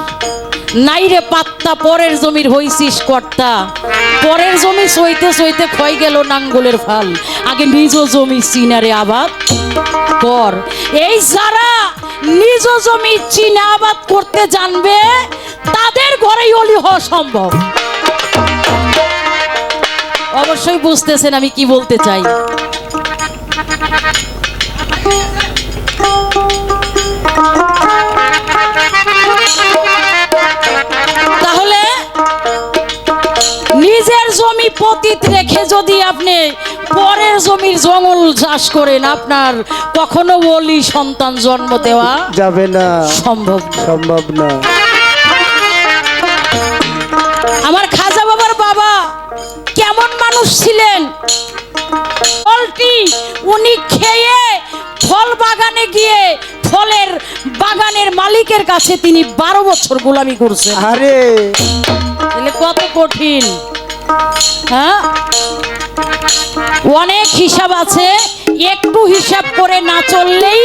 নাইরে পাত্তা, পরের জমির হইছিস কর্তা, পরের জমি সইতে সইতে ক্ষয় গেল নাঙ্গলের ফাল, আগে নিজ জমি চিনারে আবাদ কর। এই যারা নিজ জমি চিনা আবাদ করতে জানবে তাদের ঘরেই অলি হওয়া সম্ভব। অবশ্যই বুঝতেছেন আমি কি বলতে চাই। তাহলে নিজের জমি পতিত রেখে যদি আপনি পরের জমির জঙ্গল চাষ করেন, আপনার কখনো ওলি সন্তান জন্ম দেওয়া যাবে না, সম্ভব সম্ভব না। আমার খাজা বাবার বাবা কেমন মানুষ ছিলেন, ফলটি উনি খেয়ে ফল বাগানে গিয়ে ফলের বাগানের মালিকের কাছে তিনি 12 বছর গোলামি করছেন। আরে তাহলে কত কঠিন। হ্যাঁ, অনেক হিসাব আছে, একটু হিসাব করে না চললেই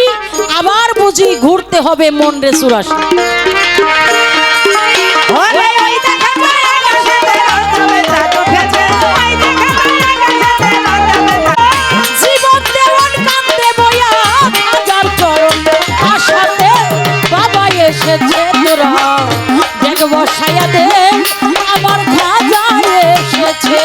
আবার বুঝি ঘুরতে হবে মন রে চুরাশি। জীবন দেওয়ান কান্দে বইয়া হাজার চরণ আশাতে বাবা এসেছে তোরা দেখ বসাইয়া দে, আমার খাজা এসেছে।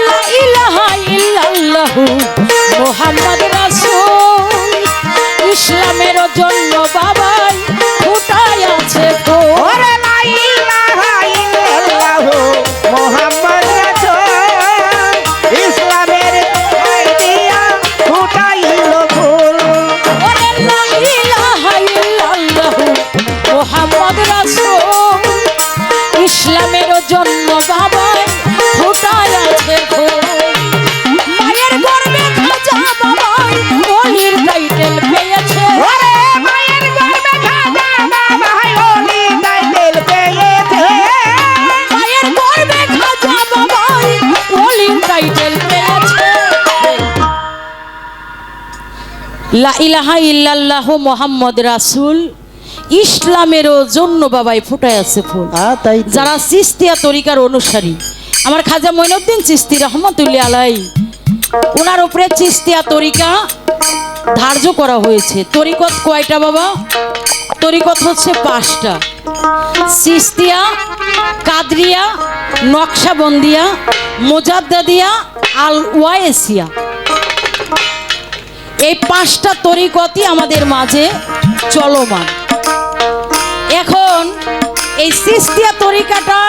লা ইলাহা ইল্লাল্লাহু মুহাম্মদ রাসূল, ইসলামের জন্য বাবাই ফুটায় আছে ফুল। ওরে লা ইলাহা ইল্লাল্লাহু মুহাম্মদ রাসূল, ইসলামের জন্য বাবাই ফুটায় আছে ফুল। মায়ের গর্ভে খাজা বাবাই ওলির টাইটেল পেয়েছে। মায়ের গর্ভে খাজা বাবাই ওলির টাইটেল পেয়েছে। মায়ের গর্ভে খাজা বাবাই ওলির টাইটেল পেয়েছে। লা ইলাহা ইল্লাল্লাহু মুহাম্মদ রাসূল, ইসলামেরও জন্য বাবাই ফুটায় আছে ফুল। তাই যারা চিস্তিয়া তরিকার অনুসারী, আমার খাজা মঈনুদ্দিন চিস্তি রহমতুল্লাহ আলাই, ওনার উপরে চিস্তিয়া তরিকা ধার্য করা হয়েছে। তরিকত কয়টা বাবা? তরিকত হচ্ছে 5টা: চিস্তিয়া, কাদরিয়া, নকশাবন্দিয়া, মুজাদ্দাদিয়া, আল ওয়াইসিয়া। এই 5টা তরিকতই আমাদের মাঝে চলমান। এখন এই চিস্তিয়া তরিকাটা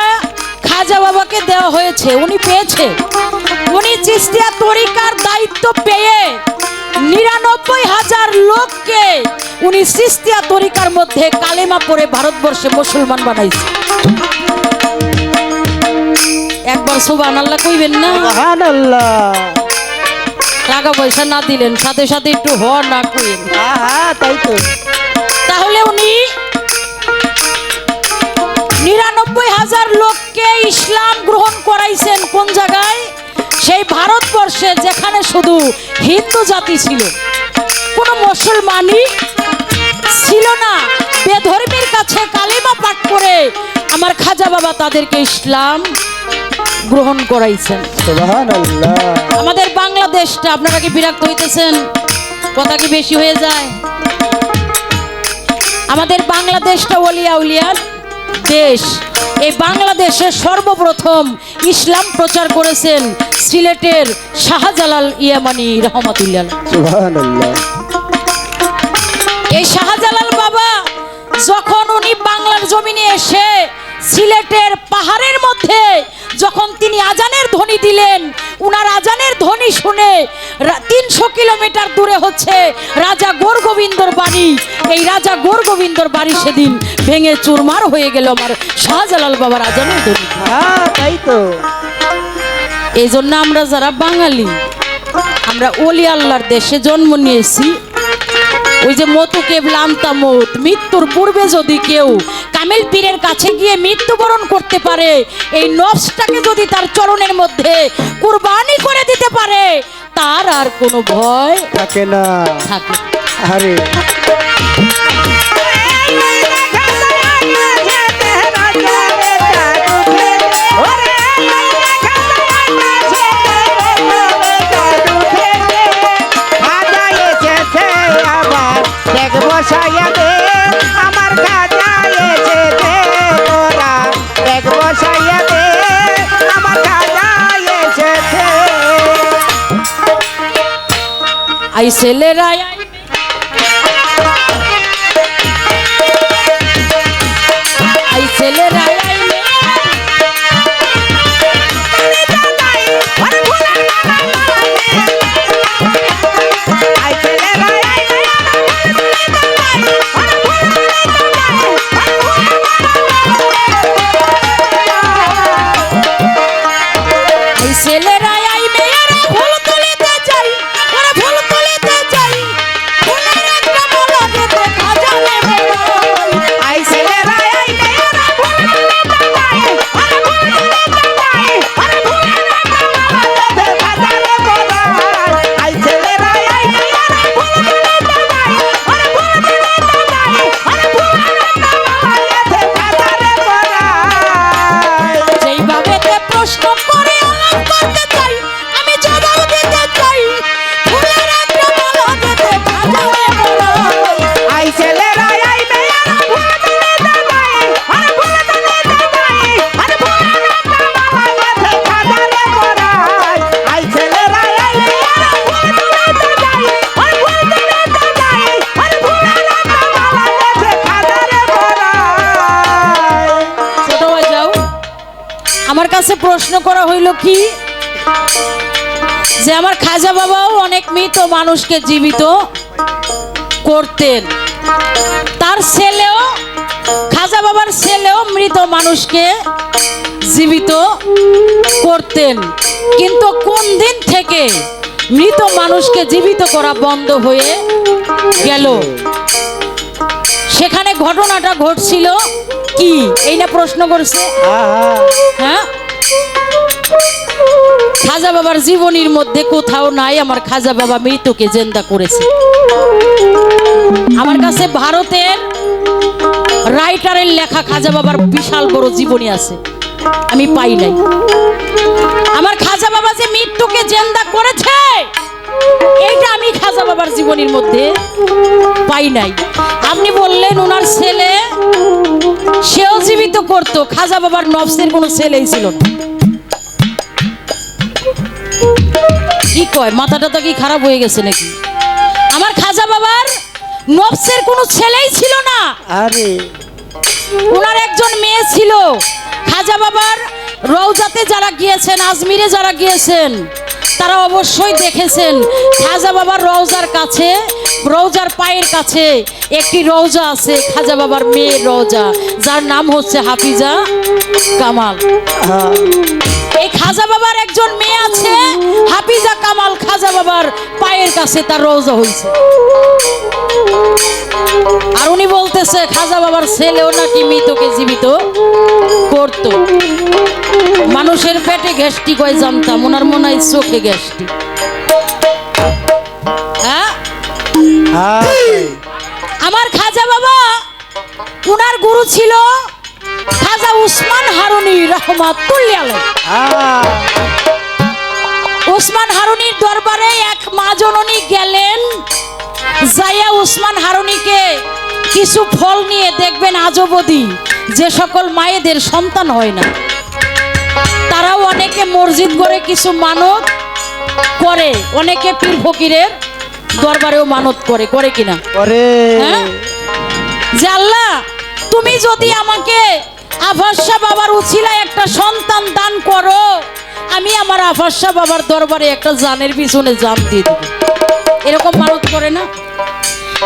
খাজা বাবাকে দেওয়া হয়েছে, উনি পেয়েছে। উনি চিস্তিয়া তরিকার দায়িত্ব পেয়ে 99,000 লোককে উনি চিস্তিয়া তরিকার মধ্যে কালেমা পড়ে ভারতবর্ষে মুসলমান বানাইছে। একবার সুবহানাল্লাহ কইবেন না? সুবহানাল্লাহ। টাকা পয়সা না দিলেন, সাথে সাথে একটু হ না কইেন। হ্যাঁ তাই তো। তাহলে উনি ৯৯,০০০ লোককে ইসলাম গ্রহণ করাইছেন কোন জায়গায়? সেই ভারতবর্ষে, যেখানে শুধু হিন্দু জাতি ছিল, কোনো মুসলমানই ছিল না। বেধর্মীর কাছে কালিমা পাঠ করে আমার খাজা বাবা তাদেরকে ইসলাম গ্রহণ করাইছেন। সুবহানাল্লাহ। আমাদের বাংলাদেশটা, আপনারা কি বিরক্ত হইতেছেন? কথা কি বেশি হয়ে যায়? আমাদের বাংলাদেশটা ওলিয়া উলিয়ার দেশ। এই বাংলাদেশে সর্বপ্রথম ইসলাম প্রচার করেছেন সিলেটের শাহজালাল ইয়ামানি রহমাতুল্লাহ। সুবহানাল্লাহ। এই শাহজালাল বাবা যখন উনি বাংলার জমিনে এসে সিলেটের পাহাড়ের মধ্যে যখন তিনি আজানের ধ্বনি দিলেন, উনার আজানের ধ্বনি শুনে ৩০০ কিলোমিটার দূরে হচ্ছে রাজা গোরগোবিন্দর বাড়ি। এই রাজা গোরগোবিন্দর বাড়ি সেদিন ভেঙে চুরমার হয়ে গেল আমার শাহজালাল বাবার আজানের ধ্বনি। হ্যাঁ তাই তো। এই জন্য আমরা যারা বাঙালি, আমরা ওলি আল্লাহর দেশে জন্ম নিয়েছি। ওই যে মতু কেবলা আনতা মত, মৃত্যুর পূর্বে যদি কেউ কামেল পীরের কাছে গিয়ে মৃত্যুবরণ করতে পারে, এই নফসটাকে যদি তার চরণের মধ্যে কুরবানি করে দিতে পারে, তার আর কোনো ভয় থাকে না। থাকে। আরে আই ছেলেরা আই ছেলেরা আমার কাছে প্রশ্ন করা হইল কি, যে আমার খাজা বাবাও অনেক মৃত মানুষকে জীবিত করতেন, তার ছেলেও, খাজা বাবার ছেলেও মৃত মানুষকে জীবিত করতেন। কিন্তু কোন দিন থেকে মৃত মানুষকে জীবিত করা বন্ধ হয়ে গেল? সেখানে ঘটনাটা ঘটছিল কি, এই না প্রশ্ন করছে? হ্যাঁ, খাজা বাবার জীবনীর মধ্যে কোথাও নাই আমার খাজা বাবা মৃতকে জিন্দা করেছে। আমার কাছে ভারতের রাইটারের লেখা খাজা বাবার বিশাল বড় জীবনী আছে, আমি পাই নাই। আমার খাজা বাবা যে মৃত্যুকে জিন্দা করেছে, এইটা আমি খাজা বাবার জীবনীর মধ্যে পাই নাই। আপনি বললেন ওনার ছেলে, সেও জীবিত করত, খাজা বাবার নফসের কোনো ছেলেই ছিল না। কি কয়, মাথাটা তো কি খারাপ হয়ে গেছে নাকি? আমার খাজা বাবার নফসের কোনো ছেলেই ছিল না। আরে ওনার একজন মেয়ে ছিল। খাজা বাবার রওজাতে যারা গিয়েছেন, আজমিরে যারা গিয়েছেন, তারা অবশ্যই দেখেছেন খাজা বাবার রওজার কাছে, রওজার পায়ের কাছে একটি রওজা আছে, খাজা বাবার মেয়ের রওজা, যার নাম হচ্ছে হাফিজা কামাল। এই খাজা বাবার একজন মেয়ে আছে, হাফিজা কামাল, খাজা বাবার পায়ের কাছে তার রওজা হয়েছে। আর উনি বলতেছে খাজা বাবার ছেলেও নাকি মৃতকে জীবিত করত। মানুষের পেটে গ্যাস্ট্রিক হয় জানতাম, ওনার মনে হয় চোখে গ্যাস্ট্রিক। হ্যাঁ, আমার খাজা বাবা, উনার গুরু ছিল খাজা উসমান হারুনি রহমাতুল্লাহ আলাইহি। উসমান হারুনির দরবারে এক মা জননী গেলেন, যাইয়া উসমান হারুনিকে কিছু ফল নিয়ে, দেখবেন আজবদি যে সকল মায়েদের সন্তান হয় না, তারাও অনেকে মসজিদ করে কিছু মানত করে, অনেকে পীর ফকিরের দরবারেও মানত করে, করে কিনা? হ্যাঁ, যে আল্লাহ তুমি যদি আমাকে আফাসা বাবার উছিলায় একটা সন্তান দান করো, আমি আমার আফাসা বাবার দরবারে একটা জানের পিছনে জান দিয়ে দেব। এরকম মানত করে না?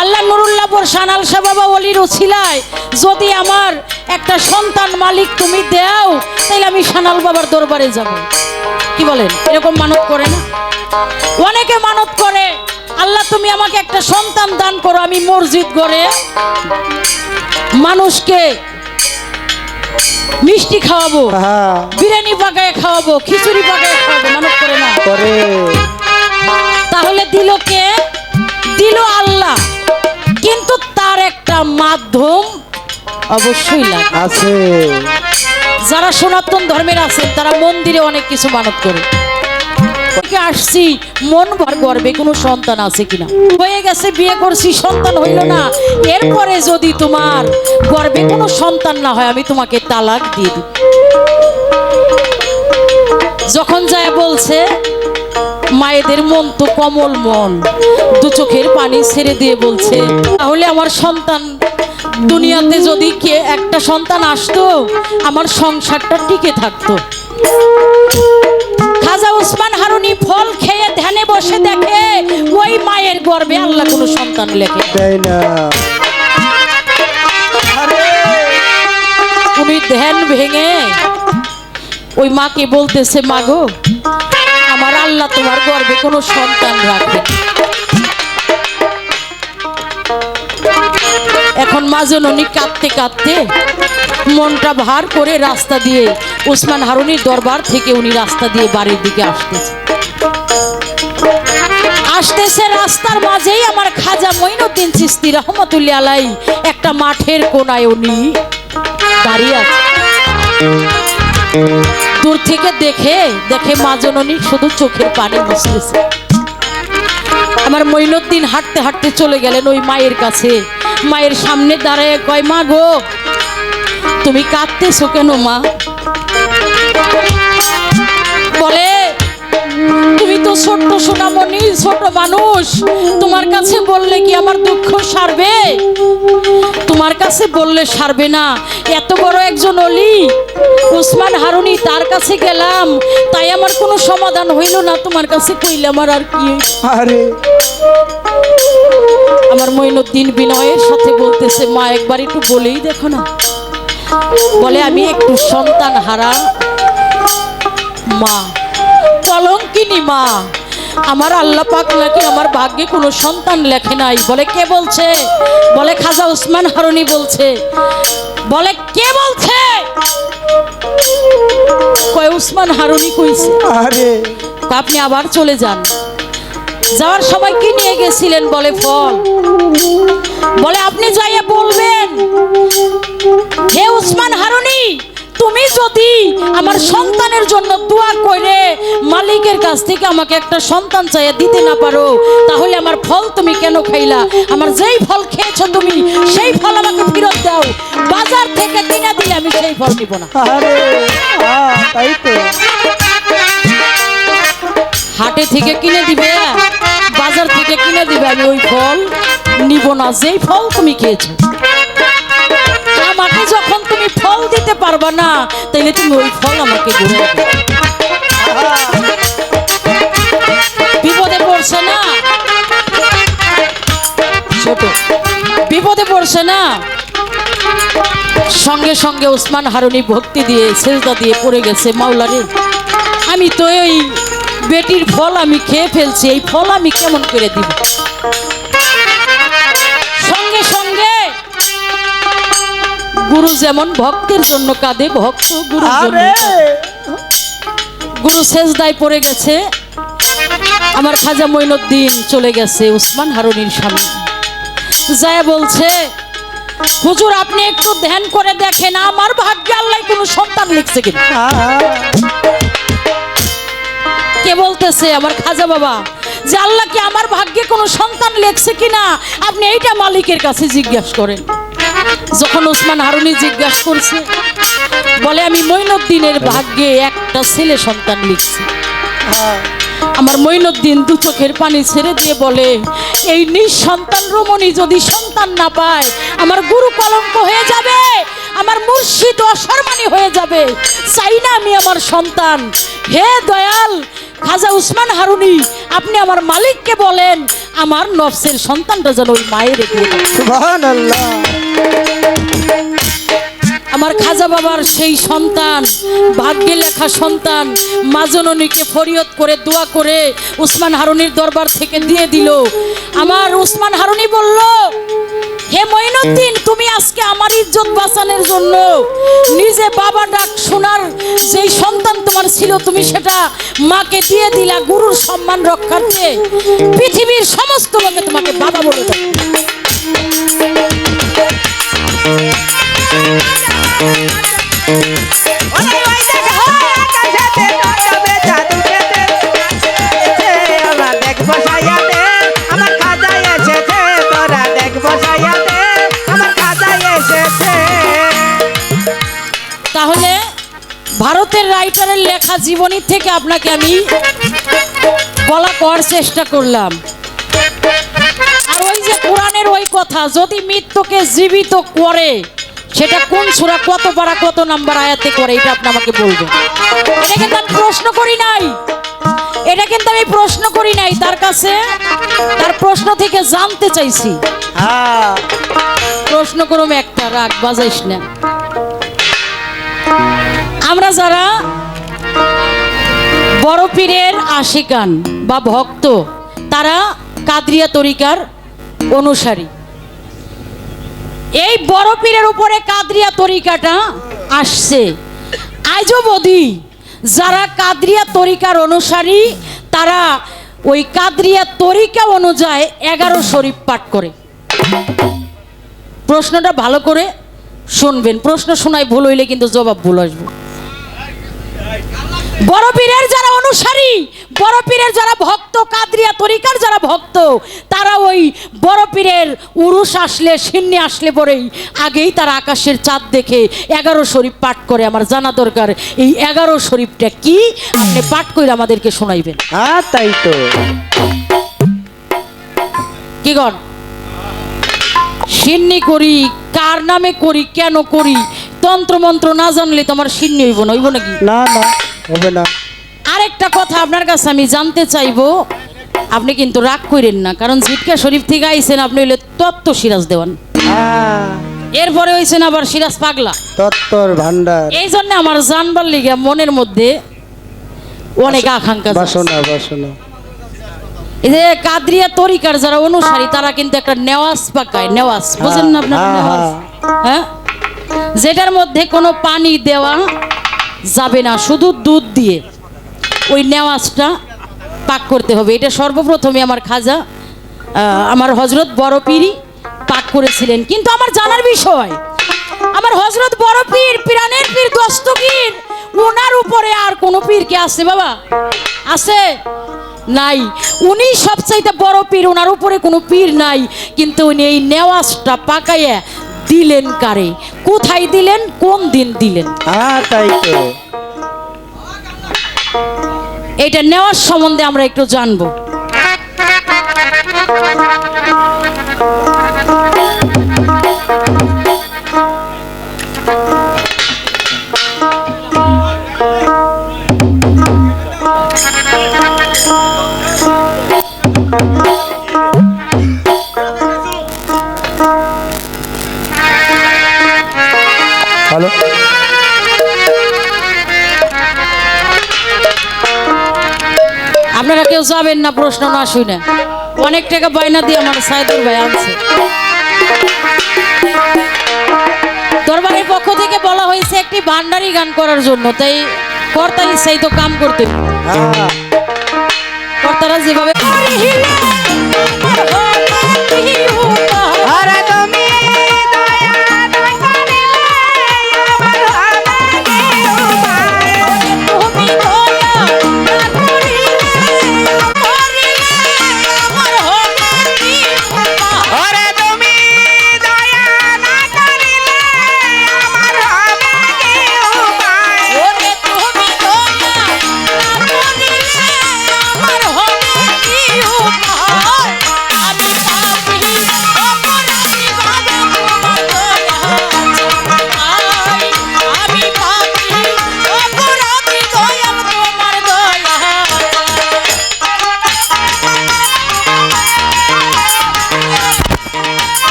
আল্লাহ নুরুল্লাহপুর সানাল শাহ বাবা ওলির উছিলায় যদি আমার একটা সন্তান মালিক তুমি দাও, তাহলে আমি সানাল বাবার দরবারে যাব। কি বলেন? এরকম মানত করে না? অনেকে মানত করে আল্লাহ তুমি আমাকে একটা সন্তান দান করো, আমি মসজিদ গড়ে মানুষকে মিষ্টি খাওয়াবো, বিরিয়ানি পাকায় খাওয়াবো, খিচুড়ি পাকায় খাওয়াবো। মানত করে না? তাহলে দিল কে? দিল আল্লাহ, কিন্তু তার একটা মাধ্যম অবশ্যই আছে। যারা সনাতন ধর্মের আছেন তারা মন্দিরে অনেক কিছু মানত করে। আসছি মন ভর গর্বে কোনো সন্তান আছে কিনা, হয়ে গেছে বিয়ে করছি সন্তান হইল না, এরপরে যদি তোমার গর্বে কোনো সন্তান না হয় আমি তোমাকে তালাক দিয়ে দিব। যখন যায় বলছে, মায়েদের মন তো কমল মন, দু চোখের পানি ছেড়ে দিয়ে বলছে তাহলে আমার সন্তান দুনিয়াতে যদি কে একটা সন্তান আসতো আমার সংসারটা টিকে থাকতো। খাজা উসমান হারুনি ফল খেয়ে ধ্যানে বসে দেখে ওই মায়ের গর্ভে আল্লাহ কোনো সন্তান লেখে দেয় না। উনি ধ্যান ভেঙে ওই মাকে বলতেছে, মা গো আমার আল্লাহ তোমার গর্ভে কোনো সন্তান রাখে। এখন মা জননী কাঁদতে কাঁদতে মনটা ভার করে রাস্তা দিয়ে উসমান হারুনির দরবার থেকে উনি রাস্তা দিয়ে বাড়ির দিকে আসতেছে। রাস্তার মাঝেই আমার খাজা মঈনুদ্দিন চিশতি রহমাতুল্লাহ আলাইহি একটা মাঠের কোনায় উনি দাঁড়িয়ে আছে। দূর থেকে দেখে মা জননী শুধু চোখের পানি মুছতেছে। আমার মঈনুদ্দিন হাঁটতে হাঁটতে চলে গেলেন ওই মায়ের কাছে। মায়ের সামনে দাঁড়ায় কয়, মা গো তুমি কাঁদতেছো কেন মা? বলে তুমি তো ছোট্ট সোনামণি, ছোট মানুষ, তোমার কাছে বললে কি আমার দুঃখ সারবে? তোমার কাছে বললে সারবে না। এত বড় একজন অলি উসমান হারুনি, তার কাছে গেলাম তাই আমার কোনো সমাধান হইল না, তোমার কাছে কইলে আমার আর কি? আরে আমার মঈনুদ্দিন বিনয়ের সাথে বলতেছে, মা একবার একটু বলেই দেখো না। বলে আমি একটু সন্তান হারা মা, কলঙ্কিনী মা, আমার আল্লাহ পাক নাকি আমার ভাগ্যে কোনো সন্তান লেখে নাই। বলে কে বলছে? বলে খাজা উসমান হারুনি বলছে। বলে কে বলছে? কয় উসমান হারুনি কইছে। আরে আপনি আবার চলে যান। যাওয়ার সময় কি নিয়ে গেছিলেন? বলে ফল। বলে আপনি যাইয়া বলবেন, হে উসমান হারুনি তুমি যদি আমার সন্তানের জন্য দোয়া করে মালিকের কাছ থেকে আমাকে একটা সন্তান চাইয়া দিতে না পারো, তাহলে আমার ফল তুমি কেন খাইলা? আমার যেই ফল খেয়েছো তুমি সেই ফল আমাকে ফেরত দাও। বাজার থেকে কিনে দিলে আমি সেই ফল নিব না। তাই তো, হাটে থেকে কিনে দিবে, বাজার থেকে কিনে দিবে, আমি ওই ফল নিব না যেই ফল তুমি খেয়েছো। আমাকে যখন তুমি ফল দিতে পারবা না, তাইলে তুমি ওই ফল আমাকে ঘুরে বিপদে পড়ছে না, ছোট বিপদে পড়ছে না। সঙ্গে সঙ্গে উসমান হারুনি ভক্তি দিয়ে সেজদা দিয়ে পড়ে গেছে, মাওলা রে আমি তো ওই বেটির ফল আমি খেয়ে ফেলছি, এই ফল আমি কেমন করে দিব? সঙ্গে সঙ্গে গুরু যেমন ভক্তের জন্য কাঁদে, ভক্ত গুরুর জন্য কাঁদে। গুরু সেজদায় পড়ে গেছে, আমার খাজা মঈনুদ্দিন চলে গেছে উসমান হারুনির সামনে, যায় বলছে, হুজুর আপনি একটু ধ্যান করে দেখেন আমার ভাগ্যে আল্লাহ কোনো সন্তান লিখছে কিনা। কে বলতেছে? আমার খাজা বাবা, যে আল্লাহ কি আমার ভাগ্যে কোনো সন্তান লিখছে কিনা আপনি এইটা মালিকের কাছে জিজ্ঞাসা করেন। যখন উসমান হারুনি জিজ্ঞাসা করছে, বলে আমি মঈনুদ্দিনের ভাগ্যে একটা ছেলে সন্তান লিখছি। আমার মঈনুদ্দিন দু চোখের পানি ছেড়ে দিয়ে বলে, এই নিঃসন্তান রমণী যদি সন্তান না পায় আমার গুরু কলঙ্ক হয়ে যাবে, আমার মুর্শিদ অসম্মানী হয়ে যাবে, চাই না আমি আমার সন্তান। হে দয়াল খাজা উসমান হারুনি, আপনি আমার মালিককে বলেন আমার নফসের সন্তানটা যেন ওই মায়ের দিয়ে দেয়। সুবহানাল্লাহ। আমার খাজা বাবার সেই সন্তান, ভাগ্যে লেখা সন্তান, মা জননীকে ফরিয়াদ করে দোয়া করে উসমান হারুনির দরবার থেকে দিয়ে দিল। আমার উসমান হারুনি বলল, হে মঈনুদ্দিন, তুমি আজকে আমার ইজ্জত বাঁচানোর জন্য নিজে বাবা ডাক শোনার যেই সন্তান তোমার ছিল তুমি সেটা মাকে দিয়ে দিলা গুরুর সম্মান রক্ষার্থে। পৃথিবীর সমস্ত লোকে তোমাকে বাবা বলে দেয়। তাহলে ভারতের রাইটারের লেখা জীবনী থেকে আপনাকে আমি বলা করার চেষ্টা করলাম। আর ওই যে কোরআনের ওই কথা, যদি মৃত্যুকে জীবিত করে সেটা কোন সূরা কত পারা কত নাম্বার আয়াতে করে, এটা আপনি আমাকে বলবেন। এটা কিন্তু আমি প্রশ্ন করি নাই, এটা কিন্তু আমি প্রশ্ন করি নাই, তার কাছে তার প্রশ্ন থেকে জানতে চাইছি। প্রশ্ন করুম একটা, রাগ বাজাইস না। আমরা যারা বড় পীরের আশিকান বা ভক্ত, তারা কাদরিয়া তরিকার অনুসারী। এই বড় পীরের উপরে কাদরিয়া তরিকাটা আসছে। আজও বদি যারা কাদরিয়া তরিকার অনুসারী তারা ওই কাদরিয়া তরিকা অনুযায়ী 11 শরীফ পাঠ করে। প্রশ্নটা ভালো করে শুনবেন, প্রশ্ন শোনায় ভুল হইলে কিন্তু জবাব ভুল আসবে। বড় পীরের যারা অনুসারী, বড় পীরের যারা ভক্ত, কাদরিয়া তরিকার যারা ভক্ত, তারা ওই বড় পীরের উরুস আসলে, সিন্নি আসলে পরেই আগেই তারা আকাশের চাঁদ দেখে 11 শরীফ পাঠ করে। আমার জানা দরকার এই 11 শরীফটা কি, আপনি পাঠ করে আমাদেরকে শোনাইবেন। তাই তো। কি গণ সিন্নি করি, কার নামে করি, কেন করি, তন্ত্র মন্ত্র না জানলে তোমার সিন্নি হইব না, হইব নাকি? না না, হবে না। আরেকটা কথা আপনার কাছে আমি জানতে চাইবো, আপনি কিন্তু রাগ করেন না, কারণ জিটকা শরীফ থেকে আইছেন আপনি হইলে তত্ত্ব সিরাজ দেওয়ান, এরপরে হইছেন আবার সিরাজ পাগলা, তত্ত্বর ভান্ডার। এই জন্য আমার জানবার লিগে মনের মধ্যে অনেক আকাঙ্ক্ষা আছে। বাসনা বাসনা। এই যে কাদরিয়া তরিকার যারা অনুসারী তারা কিন্তু একটা নেওয়াজ পাকায়, নেওয়াজ বুঝেন না আপনারা? নেওয়াজ, হ্যাঁ, যেটার মধ্যে কোনো পানি দেওয়া যাবে না, শুধু দুধ দিয়ে ওই নেওয়াজটা পাক করতে হবে। এটা সর্বপ্রথমে আমার খাজা আমার হজরত বড় পীরই পাক করেছিলেন। কিন্তু আমার জানার বিষয়, আমার হজরত বড় পীর, পিরানের পীর দস্তগীর, ওনার উপরে আর কোনো পীর কে আছে বাবা? আছে? নাই। উনি সবচাইতে বড় পীর, ওনার উপরে কোনো পীর নাই। কিন্তু উনি এই নেওয়াজটা পাকাইয়া দিলেন কারে, কোথায় দিলেন, কোন দিন দিলেন? তাই তো। এটা নেওয়ার সম্বন্ধে আমরা একটু জানবো। হ্যালো। কেউ যাবেন না প্রশ্ন না শুনে। অনেক টাকা বায়না দিয়ে আমার সাইদুর ভাই আনছে। দরবারের পক্ষ থেকে বলা হয়েছে একটি ভান্ডারি গান করার জন্য, তাই কর্তার ইচ্ছাই তো কাম করতে হবে। হ্যাঁ কর্তারা যেভাবে